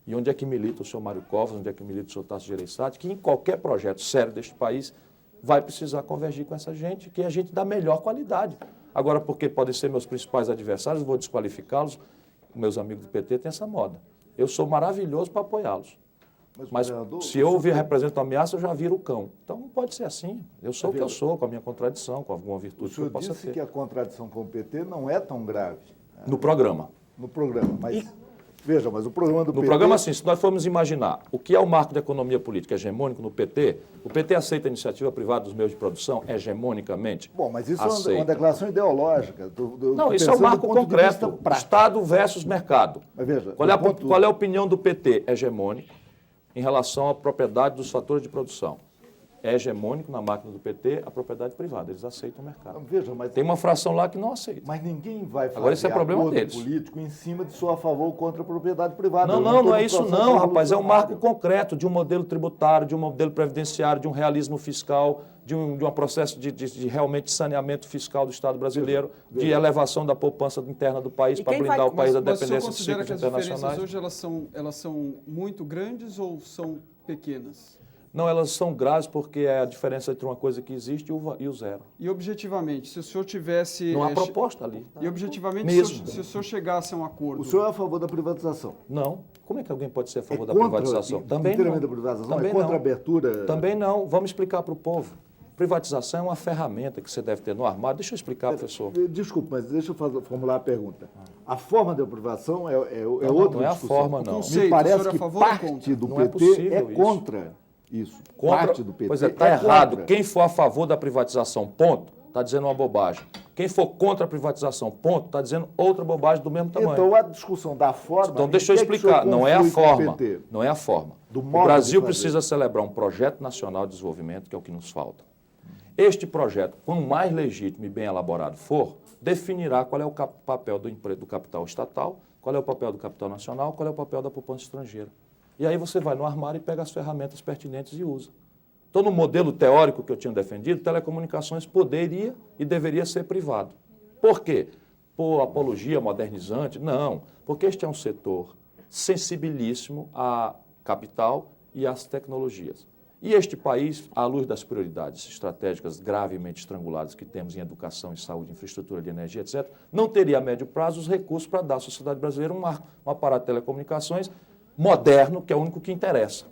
E onde é que milita o senhor Mário Covas, onde é que milita o senhor Tasso Gereissati, que em qualquer projeto sério deste país vai precisar convergir com essa gente, que é a gente da melhor qualidade. Agora, porque podem ser meus principais adversários, vou desqualificá-los, meus amigos do PT têm essa moda. Eu sou maravilhoso para apoiá-los. Mas se eu represento uma ameaça, eu já viro o cão. Então não pode ser assim. Eu sou o que eu sou, com a minha contradição, com alguma virtude que eu possa ter. O senhor disse que a contradição com o PT não é tão grave. No programa. No programa, mas... Veja, mas o programa do PT... No programa, sim, se nós formos imaginar o que é o marco da economia política hegemônico no PT, o PT aceita a iniciativa privada dos meios de produção hegemonicamente? Bom, mas isso é uma declaração ideológica. Não, isso é um marco concreto. Estado versus mercado. Mas veja, qual é a opinião do PT hegemônico em relação à propriedade dos fatores de produção? é hegemônico na máquina do PT a propriedade privada, eles aceitam o mercado. Veja, mas Tem uma fração lá que não aceita. Mas ninguém vai fazer Agora, isso é problema acordo deles. político em cima de sou a favor ou contra a propriedade privada. Não é isso não, rapaz. É um marco concreto. concreto de um modelo tributário, de um modelo previdenciário, de um realismo fiscal, de um processo de realmente saneamento fiscal do Estado brasileiro, de elevação da poupança interna do país para blindar o país da dependência dos ciclos que as internacionais. diferenças hoje elas são muito grandes ou são pequenas? Não, elas são graves porque é a diferença entre uma coisa que existe e o zero. E objetivamente, se o senhor tivesse... Não há proposta ali. E objetivamente, Mesmo. se o senhor chegasse a um acordo... O senhor é a favor da privatização? Não. Como é que alguém pode ser a favor da contra privatização? Também inteiramente não. da privatização? Também É contra não. a abertura? Também não. Vamos explicar para o povo. Privatização é uma ferramenta que você deve ter no armário. Deixa eu explicar, professor. Desculpa, mas deixa eu formular a pergunta. A forma da privatização é outra não é a discussão. forma, não. conceito, Me parece o senhor é a que favor ou parte contra? do Não é PT possível é isso. contra isso. Parte do PT Pois é, está errado. contra. Quem for a favor da privatização, ponto, está dizendo uma bobagem. Quem for contra a privatização, ponto, está dizendo outra bobagem do mesmo tamanho. Então a discussão da forma... Então, deixa eu em que é que o explicar. senhor Não é a conflui com o forma. PT? Não é a forma. Do O modo Brasil de fazer. precisa celebrar um projeto nacional de desenvolvimento, que é o que nos falta. Este projeto, quanto mais legítimo e bem elaborado for, definirá qual é o papel do capital estatal, qual é o papel do capital nacional, qual é o papel da poupança estrangeira. E aí você vai no armário e pega as ferramentas pertinentes e usa. Então, no modelo teórico que eu tinha defendido, telecomunicações poderia e deveria ser privado. Por quê? Por apologia modernizante? Não, porque este é um setor sensibilíssimo a capital e às tecnologias. E este país, à luz das prioridades estratégicas gravemente estranguladas que temos em educação, em saúde, infraestrutura de energia, etc., não teria a médio prazo os recursos para dar à sociedade brasileira um aparato de telecomunicações moderno, que é o único que interessa.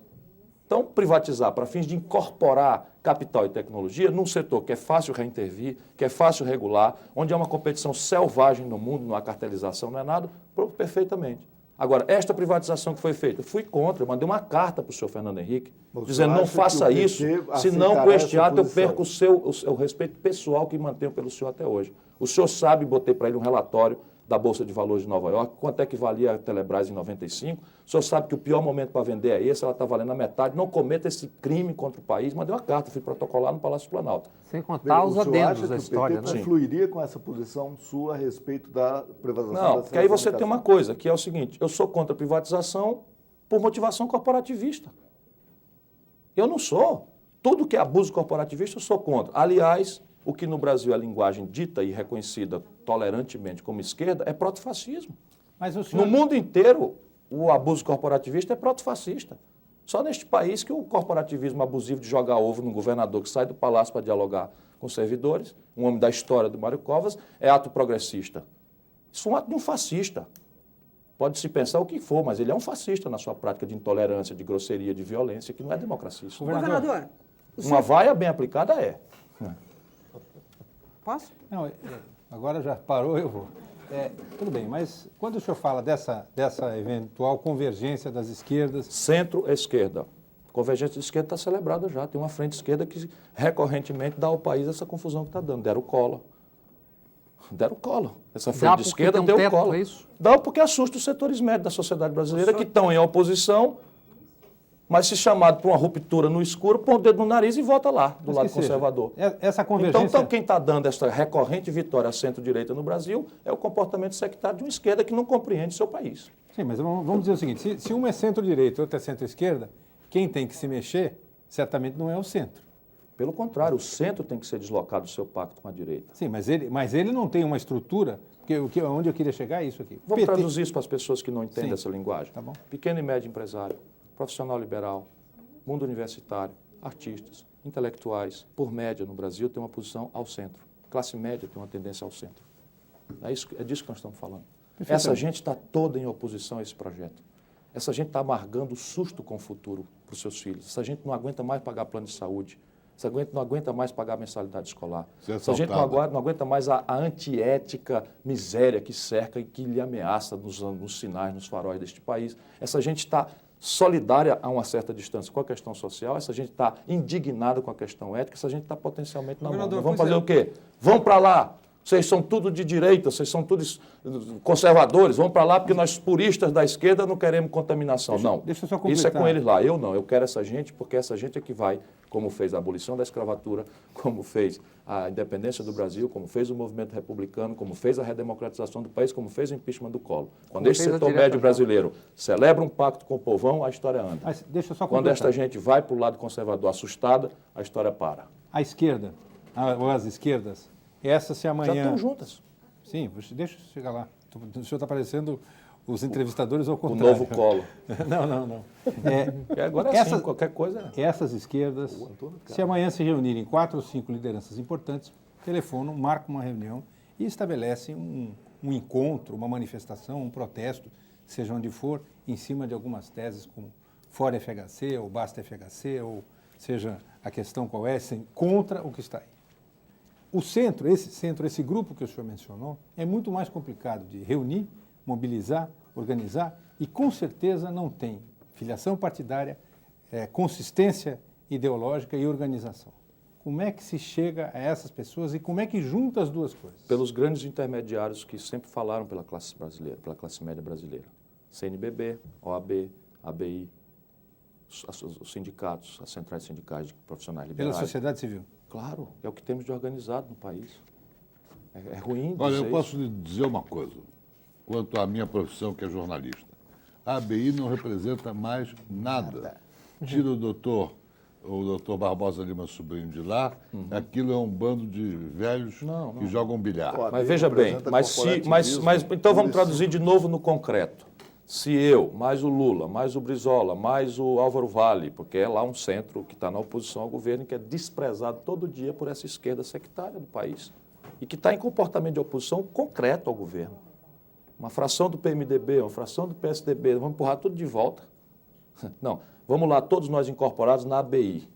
Então, privatizar para fins de incorporar capital e tecnologia num setor que é fácil reintervir, que é fácil regular, onde há uma competição selvagem no mundo, não há cartelização, não é nada, perfeitamente. Agora, esta privatização que foi feita, fui contra, eu mandei uma carta para o senhor Fernando Henrique, dizendo não faça isso, senão com este ato eu perco o respeito pessoal que mantenho pelo senhor até hoje. O senhor sabe, botei para ele um relatório da Bolsa de Valores de Nova York, quanto é que valia a Telebrás em 95, o senhor sabe que o pior momento para vender é esse, ela está valendo a metade, não cometa esse crime contra o país, mandei uma carta, fui protocolar no Palácio do Planalto. Sem contar os adendos da história, o né? senhor confluiria com essa posição sua a respeito da privatização Não, da porque aí você tem telecomunicação? uma coisa, que é o seguinte, eu sou contra a privatização por motivação corporativista. Eu não sou. Tudo que é abuso corporativista eu sou contra. Aliás, o que no Brasil é a linguagem dita e reconhecida tolerantemente como esquerda é protofascismo. Mas o senhor... No mundo inteiro, o abuso corporativista é protofascista. Só neste país que o corporativismo abusivo de jogar ovo num governador que sai do palácio para dialogar com os servidores, um homem da história do Mário Covas, é ato progressista. Isso é um ato de um fascista. Pode-se pensar o que for, mas ele é um fascista na sua prática de intolerância, de grosseria, de violência, que não é democracia. Isso. Governador, Uma vaia bem aplicada é. posso? Não, agora já parou, eu vou. Tudo bem, mas quando o senhor fala dessa eventual convergência das esquerdas... Centro-esquerda. Convergência de esquerda está celebrada já. Tem uma frente esquerda que recorrentemente dá ao país essa confusão que está dando. Deram o colo. Deram o colo. Essa frente de esquerda deu o colo. É isso? Dá porque assusta os setores médios da sociedade brasileira que estão em oposição, mas se chamado para uma ruptura no escuro, põe o dedo no nariz e vota lá, do Mas lado que seja, conservador. essa convergência... Então, quem está dando essa recorrente vitória à centro-direita no Brasil é o comportamento sectário de uma esquerda que não compreende seu país. Sim, mas vamos dizer o seguinte, se uma é centro-direita e outra é centro-esquerda, quem tem que se mexer certamente não é o centro. Pelo contrário, o centro tem que ser deslocado do seu pacto com a direita. Sim, mas ele não tem uma estrutura, onde eu queria chegar é isso aqui. Vamos traduzir isso para as pessoas que não entendem Sim. essa linguagem. Tá bom. Pequeno e médio empresário, profissional liberal, mundo universitário, artistas, intelectuais, por média no Brasil, tem uma posição ao centro. Classe média tem uma tendência ao centro. É disso que nós estamos falando. Essa gente está toda em oposição a esse projeto. Essa gente está amargando o susto com o futuro para os seus filhos. Essa gente não aguenta mais pagar plano de saúde. Essa gente não aguenta mais pagar mensalidade escolar. Essa gente não aguenta mais a antiética miséria que cerca e que lhe ameaça nos sinais, nos faróis deste país. Essa gente está solidária a uma certa distância com a questão social, essa gente está indignada com a questão ética, essa gente está potencialmente na mão. Vamos fazer o quê? Vamos para lá, Vocês são tudo de direita, vocês são todos conservadores, vão para lá porque nós puristas da esquerda não queremos contaminação. Deixa eu só completar. Isso é com eles lá. Eu não, eu quero essa gente porque essa gente é que vai, como fez a abolição da escravatura, como fez a independência do Brasil, como fez o movimento republicano, como fez a redemocratização do país, como fez o impeachment do Collor. Quando esse setor médio brasileiro celebra um pacto com o povão, a história anda. Mas deixa eu só Quando completar. esta gente vai para o lado conservador assustada, a história para. A esquerda, ou as esquerdas, essa se amanhã... Já estão juntas. Sim, deixa eu chegar lá. O senhor está parecendo os entrevistadores ao O contrário. novo Collor. Não. Agora é assim, qualquer coisa... Essas esquerdas, se amanhã se reunirem 4 ou 5 lideranças importantes, telefonam, marcam uma reunião e estabelecem um encontro, uma manifestação, um protesto, seja onde for, em cima de algumas teses como fora FHC ou basta FHC, ou seja a questão qual é, contra o que está aí. O centro, esse grupo que o senhor mencionou, é muito mais complicado de reunir, mobilizar, organizar e, com certeza, não tem filiação partidária, consistência ideológica e organização. Como é que se chega a essas pessoas e como é que junta as duas coisas? Pelos grandes intermediários que sempre falaram pela classe brasileira, pela classe média brasileira. CNBB, OAB, ABI, os sindicatos, as centrais sindicais de profissionais liberais. Pela sociedade civil? Claro, é o que temos de organizado no país. É ruim. Olha, eu posso lhe dizer uma coisa, quanto à minha profissão, que é jornalista. A ABI não representa mais nada. Tira o doutor Barbosa Lima Sobrinho de lá, aquilo é um bando de velhos que jogam bilhar. Mas veja bem, então vamos traduzir de novo no concreto. Se eu, mais o Lula, mais o Brizola, mais o Álvaro Vale, porque é lá um centro que está na oposição ao governo, que é desprezado todo dia por essa esquerda sectária do país e que está em comportamento de oposição concreto ao governo. Uma fração do PMDB, uma fração do PSDB, vamos empurrar tudo de volta. Não, vamos lá, todos nós incorporados na ABI,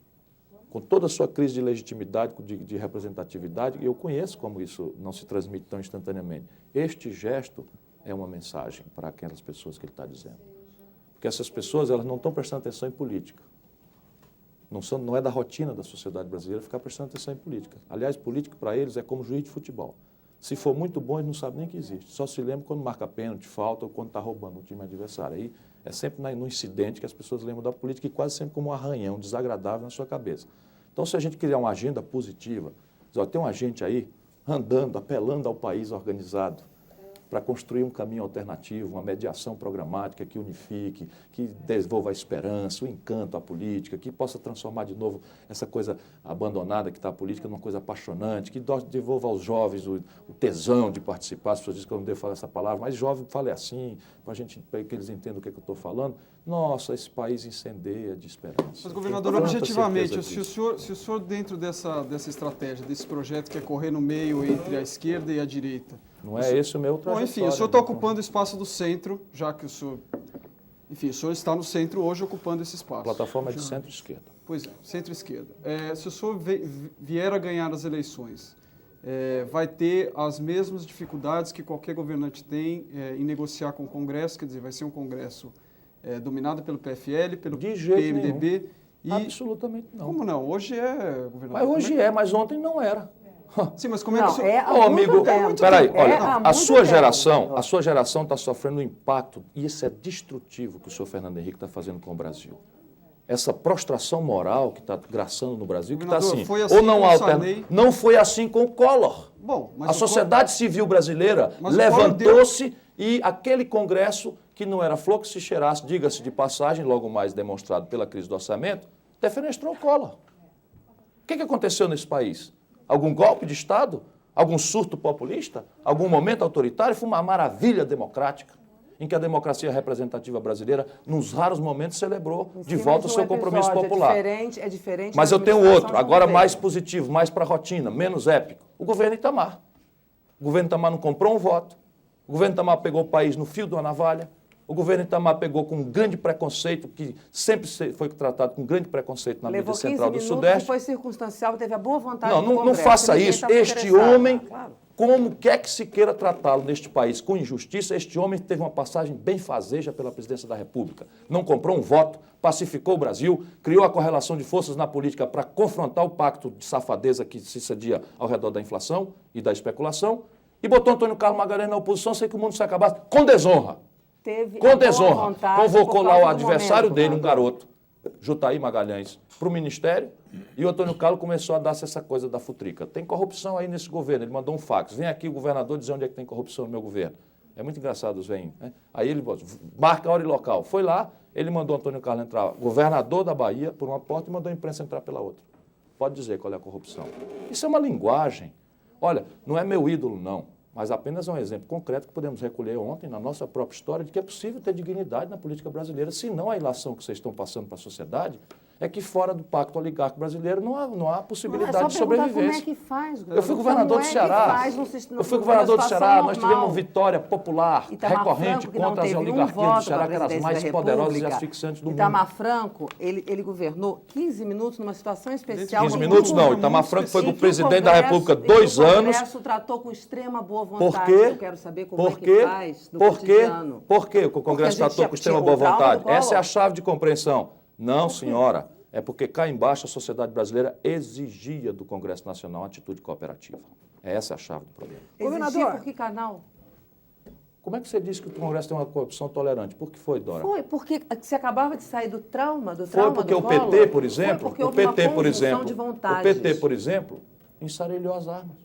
com toda a sua crise de legitimidade, de representatividade, e eu conheço como isso não se transmite tão instantaneamente. Este gesto é uma mensagem para aquelas pessoas que ele está dizendo. Porque essas pessoas, elas não estão prestando atenção em política. Não é da rotina da sociedade brasileira ficar prestando atenção em política. Aliás, política para eles é como juiz de futebol. Se for muito bom, eles não sabem nem que existe. Só se lembram quando marca pênalti, falta ou quando está roubando o time adversário. Aí é sempre no incidente que as pessoas lembram da política e quase sempre como um arranhão desagradável na sua cabeça. Então, se a gente criar uma agenda positiva, dizer, ó, tem um agente aí andando, apelando ao país organizado, para construir um caminho alternativo, uma mediação programática que unifique, que devolva a esperança, o encanto à política, que possa transformar de novo essa coisa abandonada que está a política numa coisa apaixonante, que devolva aos jovens o tesão de participar. As pessoas dizem que eu não devo falar essa palavra, mas jovem fale assim, para que eles entendam o que é que eu estou falando. Nossa, esse país incendeia de esperança. Mas, governador, objetivamente, se o senhor dentro dessa estratégia, desse projeto que é correr no meio entre a esquerda e a direita... Não é esse o meu trajetório. Bom, enfim, o senhor está ocupando o espaço do centro, já que o senhor... Enfim, o senhor está no centro hoje ocupando esse espaço. A plataforma é de centro-esquerda. Pois é, centro-esquerda. Se o senhor vier a ganhar as eleições, vai ter as mesmas dificuldades que qualquer governante tem em negociar com o Congresso, quer dizer, vai ser um Congresso dominado pelo PFL, pelo PMDB... E... Absolutamente não. Como não? Hoje é, governador. Mas hoje mas ontem não era. Sim, mas como é que o senhor... amigo, peraí, olha, a sua geração está sofrendo um impacto, e isso é destrutivo que o senhor Fernando Henrique está fazendo com o Brasil. Essa prostração moral que está graçando no Brasil, que está assim, ou não alterna. Não foi assim com o Collor. Bom, mas a sociedade civil brasileira levantou-se e aquele Congresso, que não era flor que se cheirasse, diga-se de passagem, logo mais demonstrado pela crise do orçamento, defenestrou o Collor. O que aconteceu nesse país? Algum golpe de Estado? Algum surto populista? Algum momento autoritário? Foi uma maravilha democrática, em que a democracia representativa brasileira, nos raros momentos, celebrou de volta o seu compromisso popular. É diferente. Mas eu tenho outro, agora mais positivo, mais para a rotina, menos épico. O governo Itamar. O governo Itamar não comprou um voto. O governo Itamar pegou o país no fio de uma navalha. O governo Itamar pegou com um grande preconceito, que sempre foi tratado com grande preconceito na mídia central do Sudeste. Foi circunstancial, teve a boa vontade do Congresso. Não faça isso. Este homem como quer que se queira tratá-lo neste país com injustiça, este homem teve uma passagem benfazeja pela presidência da República. Não comprou um voto, pacificou o Brasil, criou a correlação de forças na política para confrontar o pacto de safadeza que se cedia ao redor da inflação e da especulação, e botou Antônio Carlos Magalhães na oposição sem que o mundo se acabasse, com desonra. Com desonra. Convocou lá o adversário dele, um garoto, Jutaí Magalhães, para o ministério, e o Antônio Carlos começou a dar-se essa coisa da futrica. Tem corrupção aí nesse governo. Ele mandou um fax. Vem aqui o governador dizer onde é que tem corrupção no meu governo. É muito engraçado os veinhos, né? Aí ele marca a hora e local. Foi lá, ele mandou o Antônio Carlos entrar, governador da Bahia, por uma porta, e mandou a imprensa entrar pela outra. Pode dizer qual é a corrupção. Isso é uma linguagem. Olha, não é meu ídolo, não, mas apenas um exemplo concreto que podemos recolher ontem na nossa própria história de que é possível ter dignidade na política brasileira, senão a ilação que vocês estão passando para a sociedade é que fora do pacto oligárquico brasileiro não há possibilidade de sobrevivência. Como é que faz, eu fui governador do Ceará. Eu fui governador do Ceará, nós tivemos uma vitória popular recorrente contra as oligarquias do Ceará, que eram as mais poderosas e asfixiantes do mundo. Itamar Franco, ele governou 15 minutos numa situação especial. 15 minutos não, Itamar Franco foi o presidente da República 2 anos. O Congresso tratou com extrema boa vontade. Eu quero saber como é que faz no cotidiano. Por que o Congresso tratou com extrema boa vontade? Essa é a chave de compreensão. Não, senhora. É porque cá embaixo a sociedade brasileira exigia do Congresso Nacional uma atitude cooperativa. Essa é a chave do problema. Exigia por que canal? Como é que você disse que o Congresso tem uma corrupção tolerante? Por que foi, Dora? Foi, porque você acabava de sair do trauma Foi porque o PT, por exemplo, o PT, por exemplo, ensarelhou as armas.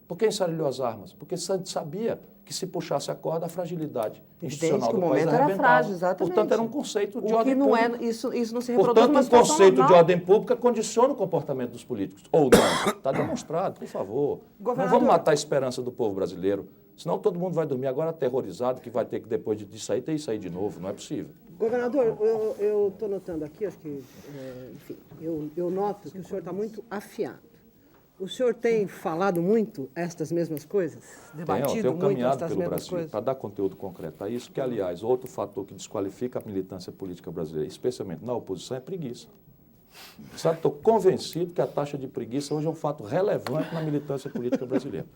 Por que ensarelhou as armas? Porque sabia que se puxasse a corda, a fragilidade institucional do país arrebentava. Era frágil, exatamente. Portanto, era um conceito de ordem pública. Isso não se reproduz. Portanto, um conceito de ordem pública condiciona o comportamento dos políticos. Ou não. Está demonstrado, por favor. Não vamos matar a esperança do povo brasileiro. Senão todo mundo vai dormir agora aterrorizado, que vai ter que, depois disso aí, ter isso aí de novo. Não é possível. Governador, eu estou notando aqui, acho que, enfim, eu noto que o senhor está muito afiado. O senhor tem falado muito estas mesmas coisas? Debatido muito estas mesmas coisas? Para dar conteúdo concreto a isso, que, aliás, outro fator que desqualifica a militância política brasileira, especialmente na oposição, é preguiça. Sabe, estou convencido que a taxa de preguiça hoje é um fato relevante na militância política brasileira.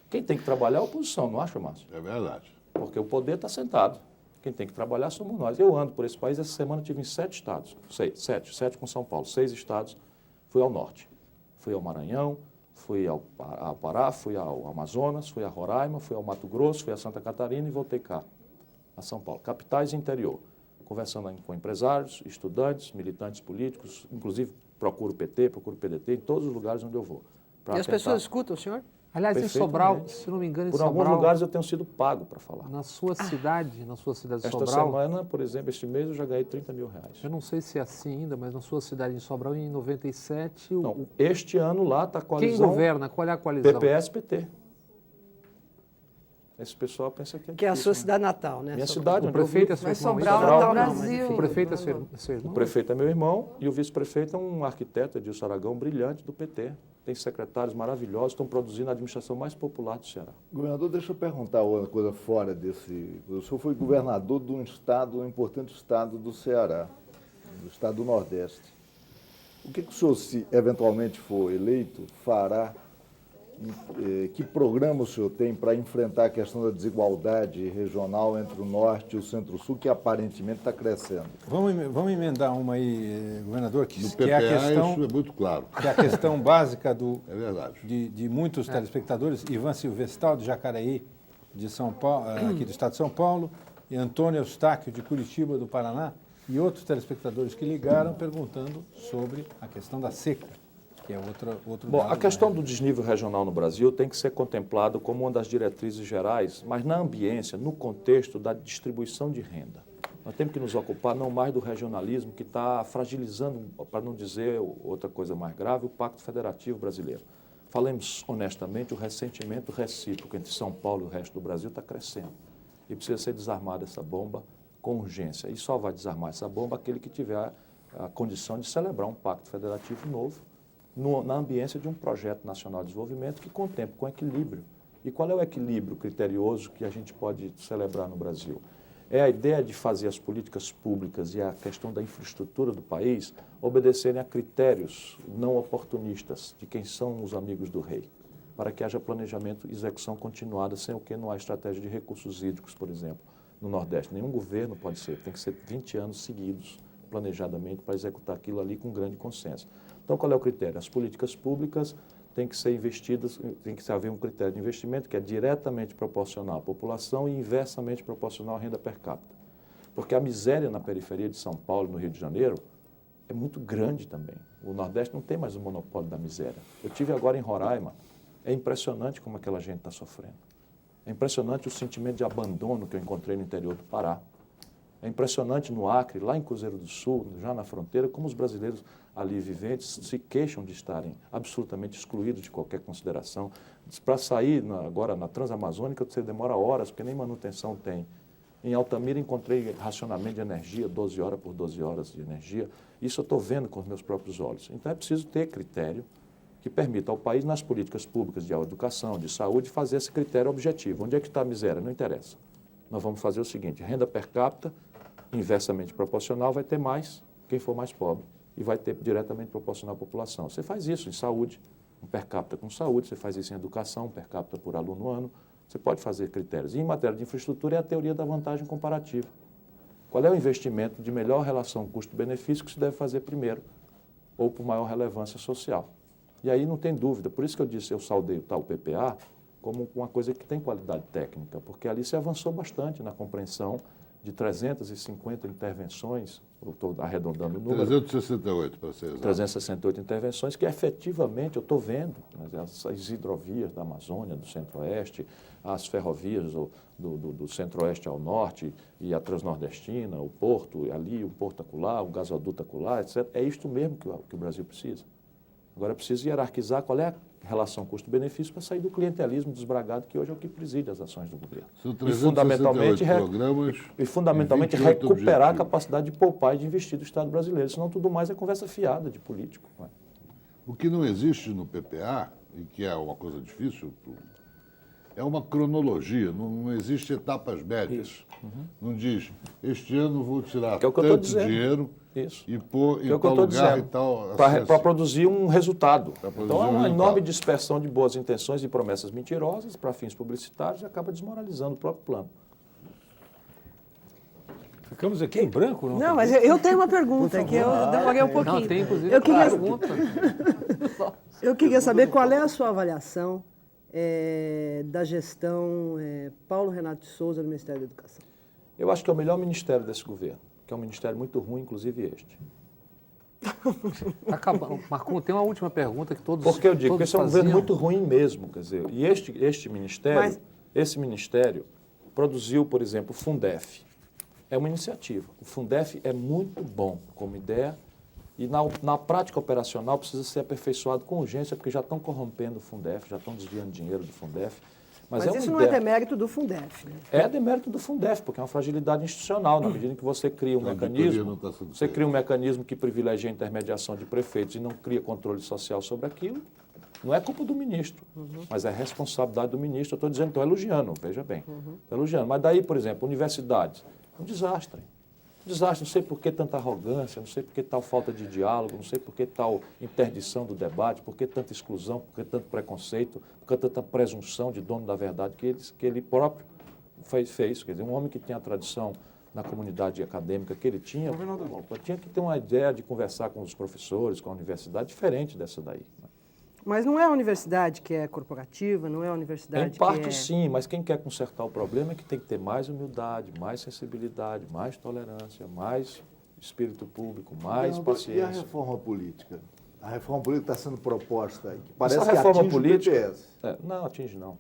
Quem tem que trabalhar é a oposição, não acha, Márcio? É verdade. Porque o poder está sentado. Quem tem que trabalhar somos nós. Eu ando por esse país, essa semana estive em 7 estados. 7 com São Paulo, 6 estados. Fui ao norte. Fui ao Maranhão, fui ao Pará, fui ao Amazonas, fui a Roraima, fui ao Mato Grosso, fui a Santa Catarina e voltei cá, a São Paulo. Capitais e interior. Conversando com empresários, estudantes, militantes políticos, inclusive procuro o PT, procuro o PDT, em todos os lugares onde eu vou. E as pessoas escutam o senhor? Aliás, em Sobral, se não me engano, em Sobral... Por alguns lugares eu tenho sido pago para falar. Na sua cidade de Sobral... Esta semana, por exemplo, este mês eu já ganhei 30 mil reais. Eu não sei se é assim ainda, mas na sua cidade, em Sobral, em 97... Não, este ano lá está a coalizão... Quem governa? Qual é a coalizão? PPS-PT. Esse pessoal pensa que é difícil, que é a sua cidade natal, né? Minha cidade, o prefeito é seu irmão. Sobral, Natal, Brasil. O prefeito é seu irmão? O prefeito é meu irmão e o vice-prefeito é um arquiteto, Edilson Aragão, brilhante do PT. Tem secretários maravilhosos, estão produzindo a administração mais popular do Ceará. Governador, deixa eu perguntar uma coisa fora desse... O senhor foi governador de um estado, um importante estado do Ceará, do estado do Nordeste. O que o senhor, se eventualmente for eleito, fará? Que programa o senhor tem para enfrentar a questão da desigualdade regional entre o Norte e o Centro-Sul, que aparentemente está crescendo? Vamos emendar uma aí, governador, que PPA, é a questão... isso é muito claro. Que é a questão básica é verdade. de muitos telespectadores. Ivan Silvestal, de Jacareí, de São Paulo, aqui do estado de São Paulo, e Antônio Eustáquio, de Curitiba, do Paraná, e outros telespectadores que ligaram perguntando sobre a questão da seca. Que é outro Bom, a questão do desnível regional no Brasil tem que ser contemplado como uma das diretrizes gerais, mas na ambiência, no contexto da distribuição de renda. Nós temos que nos ocupar não mais do regionalismo que está fragilizando, para não dizer outra coisa mais grave, o Pacto Federativo Brasileiro. Falemos honestamente, o ressentimento recíproco entre São Paulo e o resto do Brasil está crescendo. E precisa ser desarmada essa bomba com urgência. E só vai desarmar essa bomba aquele que tiver a condição de celebrar um Pacto Federativo novo, na ambiência de um projeto nacional de desenvolvimento que contemple com equilíbrio. E qual é o equilíbrio criterioso que a gente pode celebrar no Brasil? É a ideia de fazer as políticas públicas e a questão da infraestrutura do país obedecerem a critérios não oportunistas de quem são os amigos do rei. para que haja planejamento e execução continuada, sem o que não há estratégia de recursos hídricos, por exemplo, no Nordeste. Nenhum governo pode ser, tem que ser 20 anos seguidos, planejadamente, para executar aquilo ali com grande consenso. Então, qual é o critério? As políticas públicas têm que ser investidas, tem que haver um critério de investimento que é diretamente proporcional à população e inversamente proporcional à renda per capita. Porque a miséria na periferia de São Paulo, no Rio de Janeiro, é muito grande também. O Nordeste não tem mais o monopólio da miséria. Eu estive agora em Roraima, é impressionante como aquela gente está sofrendo. É impressionante o sentimento de abandono que eu encontrei no interior do Pará. É impressionante no Acre, lá em Cruzeiro do Sul, já na fronteira, como os brasileiros ali viventes se queixam de estarem absolutamente excluídos de qualquer consideração. Para sair agora na Transamazônica, você demora horas, porque nem manutenção tem. Em Altamira encontrei racionamento de energia, 12 horas por 12 horas de energia. Isso eu estou vendo com os meus próprios olhos. Então é preciso ter critério que permita ao país, nas políticas públicas de educação, de saúde, fazer esse critério objetivo. Onde é que está a miséria? Não interessa. Nós vamos fazer o seguinte, renda per capita, inversamente proporcional, vai ter mais quem for mais pobre e vai ter diretamente proporcional à população. Você faz isso em saúde, um per capita com saúde, você faz isso em educação, um per capita por aluno ano, você pode fazer critérios. E em matéria de infraestrutura é a teoria da vantagem comparativa. Qual é o investimento de melhor relação custo-benefício que se deve fazer primeiro, ou por maior relevância social? E aí não tem dúvida, por isso que eu disse, eu saudei o tal PPA como uma coisa que tem qualidade técnica, porque ali se avançou bastante na compreensão de 350 intervenções, eu estou arredondando o número. 368, para ser exato. 368 intervenções que efetivamente eu estou vendo, as hidrovias da Amazônia, do Centro-Oeste, as ferrovias do Centro-Oeste ao Norte e a Transnordestina, o porto ali, o porto acolá, o gasoduto acolá, etc. É isto mesmo que o Brasil precisa. Agora é preciso hierarquizar qual é a relação custo-benefício para sair do clientelismo desbragado que hoje é o que preside as ações do governo. São 368 programas e fundamentalmente recuperar a capacidade de poupar e de investir do Estado brasileiro, senão tudo mais é conversa fiada de político. Não é? O que não existe no PPA, e que é uma coisa difícil, é uma cronologia, não existe etapas médias. Isso. Não diz, este ano vou tirar que é o que tanto dinheiro e pôr em tal lugar e tal... Para produzir um resultado. Então é uma enorme dispersão de boas intenções e promessas mentirosas para fins publicitários e acaba desmoralizando o próprio plano. Ficamos aqui em branco, não? Não, mas eu tenho uma pergunta que eu demorei um pouquinho. Não, tem inclusive eu queria, pergunta. Eu queria saber qual é a sua avaliação da gestão Paulo Renato de Souza no Ministério da Educação. Eu acho que é o melhor ministério desse governo, que é um ministério muito ruim, inclusive este. Marcon, tem uma última pergunta que todos Porque eu digo que esse é um faziam. governo muito ruim mesmo, quer dizer, e este ministério, esse ministério produziu, por exemplo, o Fundef. É uma iniciativa. O Fundef é muito bom como ideia e na prática operacional precisa ser aperfeiçoado com urgência, porque já estão corrompendo o Fundef, já estão desviando dinheiro do Fundef. Mas isso não é demérito do Fundef, né? É demérito do Fundef, porque é uma fragilidade institucional, na medida em que você cria um mecanismo, você cria um mecanismo que privilegia a intermediação de prefeitos e não cria controle social sobre aquilo, não é culpa do ministro, mas é responsabilidade do ministro. Eu estou dizendo, estou elogiando, veja bem, estou elogiando. Mas daí, por exemplo, universidades, um desastre. Um desastre, não sei por que tanta arrogância, não sei por que tal falta de diálogo, não sei por que tal interdição do debate, por que tanta exclusão, por que tanto preconceito, por que tanta presunção de dono da verdade que ele próprio fez. Quer dizer, um homem que tem a tradição na comunidade acadêmica que ele tinha, tinha que ter uma ideia de conversar com os professores, com a universidade, diferente dessa daí. Mas não é a universidade que é corporativa, não é a universidade Em parte que é... sim, mas quem quer consertar o problema é que tem que ter mais humildade, mais sensibilidade, mais tolerância, mais espírito público, mais paciência. E a reforma política? A reforma política está sendo proposta aí, que parece Essa que reforma atinge política, o BPS. não atinge não.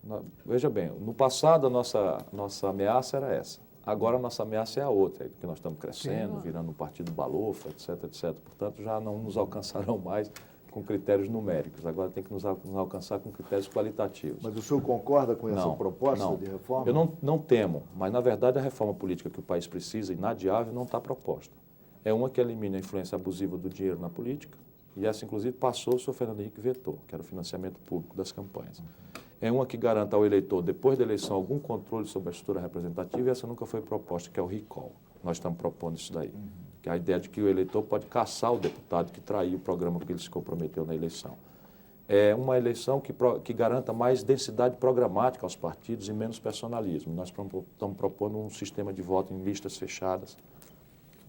Não? Veja bem, no passado a nossa ameaça era essa. Agora a nossa ameaça é a outra, que nós estamos crescendo, virando um partido balofa, etc, etc. Portanto, já não nos alcançarão mais com critérios numéricos. Agora tem que nos alcançar com critérios qualitativos. Mas o senhor concorda com essa proposta de reforma? Eu não temo, mas na verdade a reforma política que o país precisa, inadiável, não está proposta. É uma que elimina a influência abusiva do dinheiro na política, e essa inclusive passou, o senhor Fernando Henrique vetou, que era o financiamento público das campanhas. É uma que garanta ao eleitor, depois da eleição, algum controle sobre a estrutura representativa, e essa nunca foi proposta, que é o recall. Nós estamos propondo isso daí. Que é a ideia de que o eleitor pode caçar o deputado que traiu o programa que ele se comprometeu na eleição. é uma eleição que garanta mais densidade programática aos partidos e menos personalismo. Nós estamos propondo um sistema de voto em listas fechadas,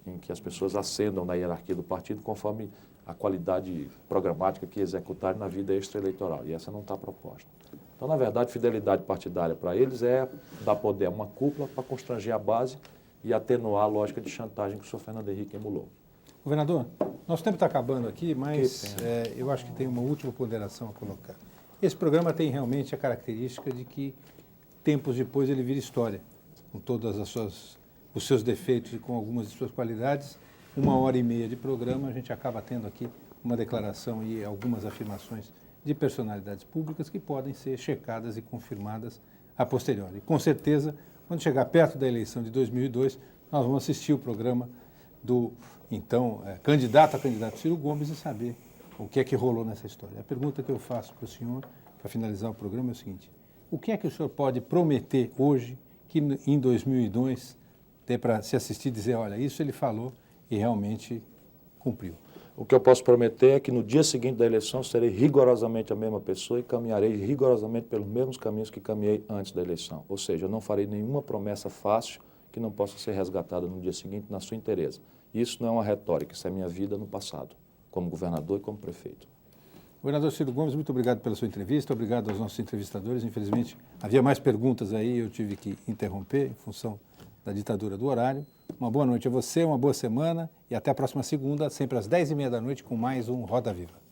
em que as pessoas ascendam na hierarquia do partido conforme a qualidade programática que executarem na vida extra-eleitoral. E essa não está proposta. Então, na verdade, fidelidade partidária para eles é dar poder a uma cúpula para constranger a base e atenuar a lógica de chantagem que o senhor Fernando Henrique emulou. Governador, nosso tempo está acabando aqui, mas eu acho que tem uma última ponderação a colocar. Esse programa tem realmente a característica de que, tempos depois, ele vira história, com todos os seus defeitos e com algumas de suas qualidades. 1h30 de programa, a gente acaba tendo aqui uma declaração e algumas afirmações de personalidades públicas que podem ser checadas e confirmadas a posteriori. Com certeza, quando chegar perto da eleição de 2002, nós vamos assistir o programa do, então, candidato a candidato Ciro Gomes e saber o que é que rolou nessa história. A pergunta que eu faço para o senhor, para finalizar o programa, é o seguinte: o que é que o senhor pode prometer hoje que em 2002 dê para se assistir e dizer, olha, isso ele falou e realmente cumpriu? O que eu posso prometer é que no dia seguinte da eleição serei rigorosamente a mesma pessoa e caminharei rigorosamente pelos mesmos caminhos que caminhei antes da eleição. Ou seja, eu não farei nenhuma promessa fácil que não possa ser resgatada no dia seguinte na sua inteireza. Isso não é uma retórica, isso é minha vida no passado, como governador e como prefeito. Governador Ciro Gomes, muito obrigado pela sua entrevista, obrigado aos nossos entrevistadores. Infelizmente, havia mais perguntas aí, eu tive que interromper em função da ditadura do horário. Uma boa noite a você, uma boa semana e até a próxima segunda, sempre às 10h30 da noite, com mais um Roda Viva.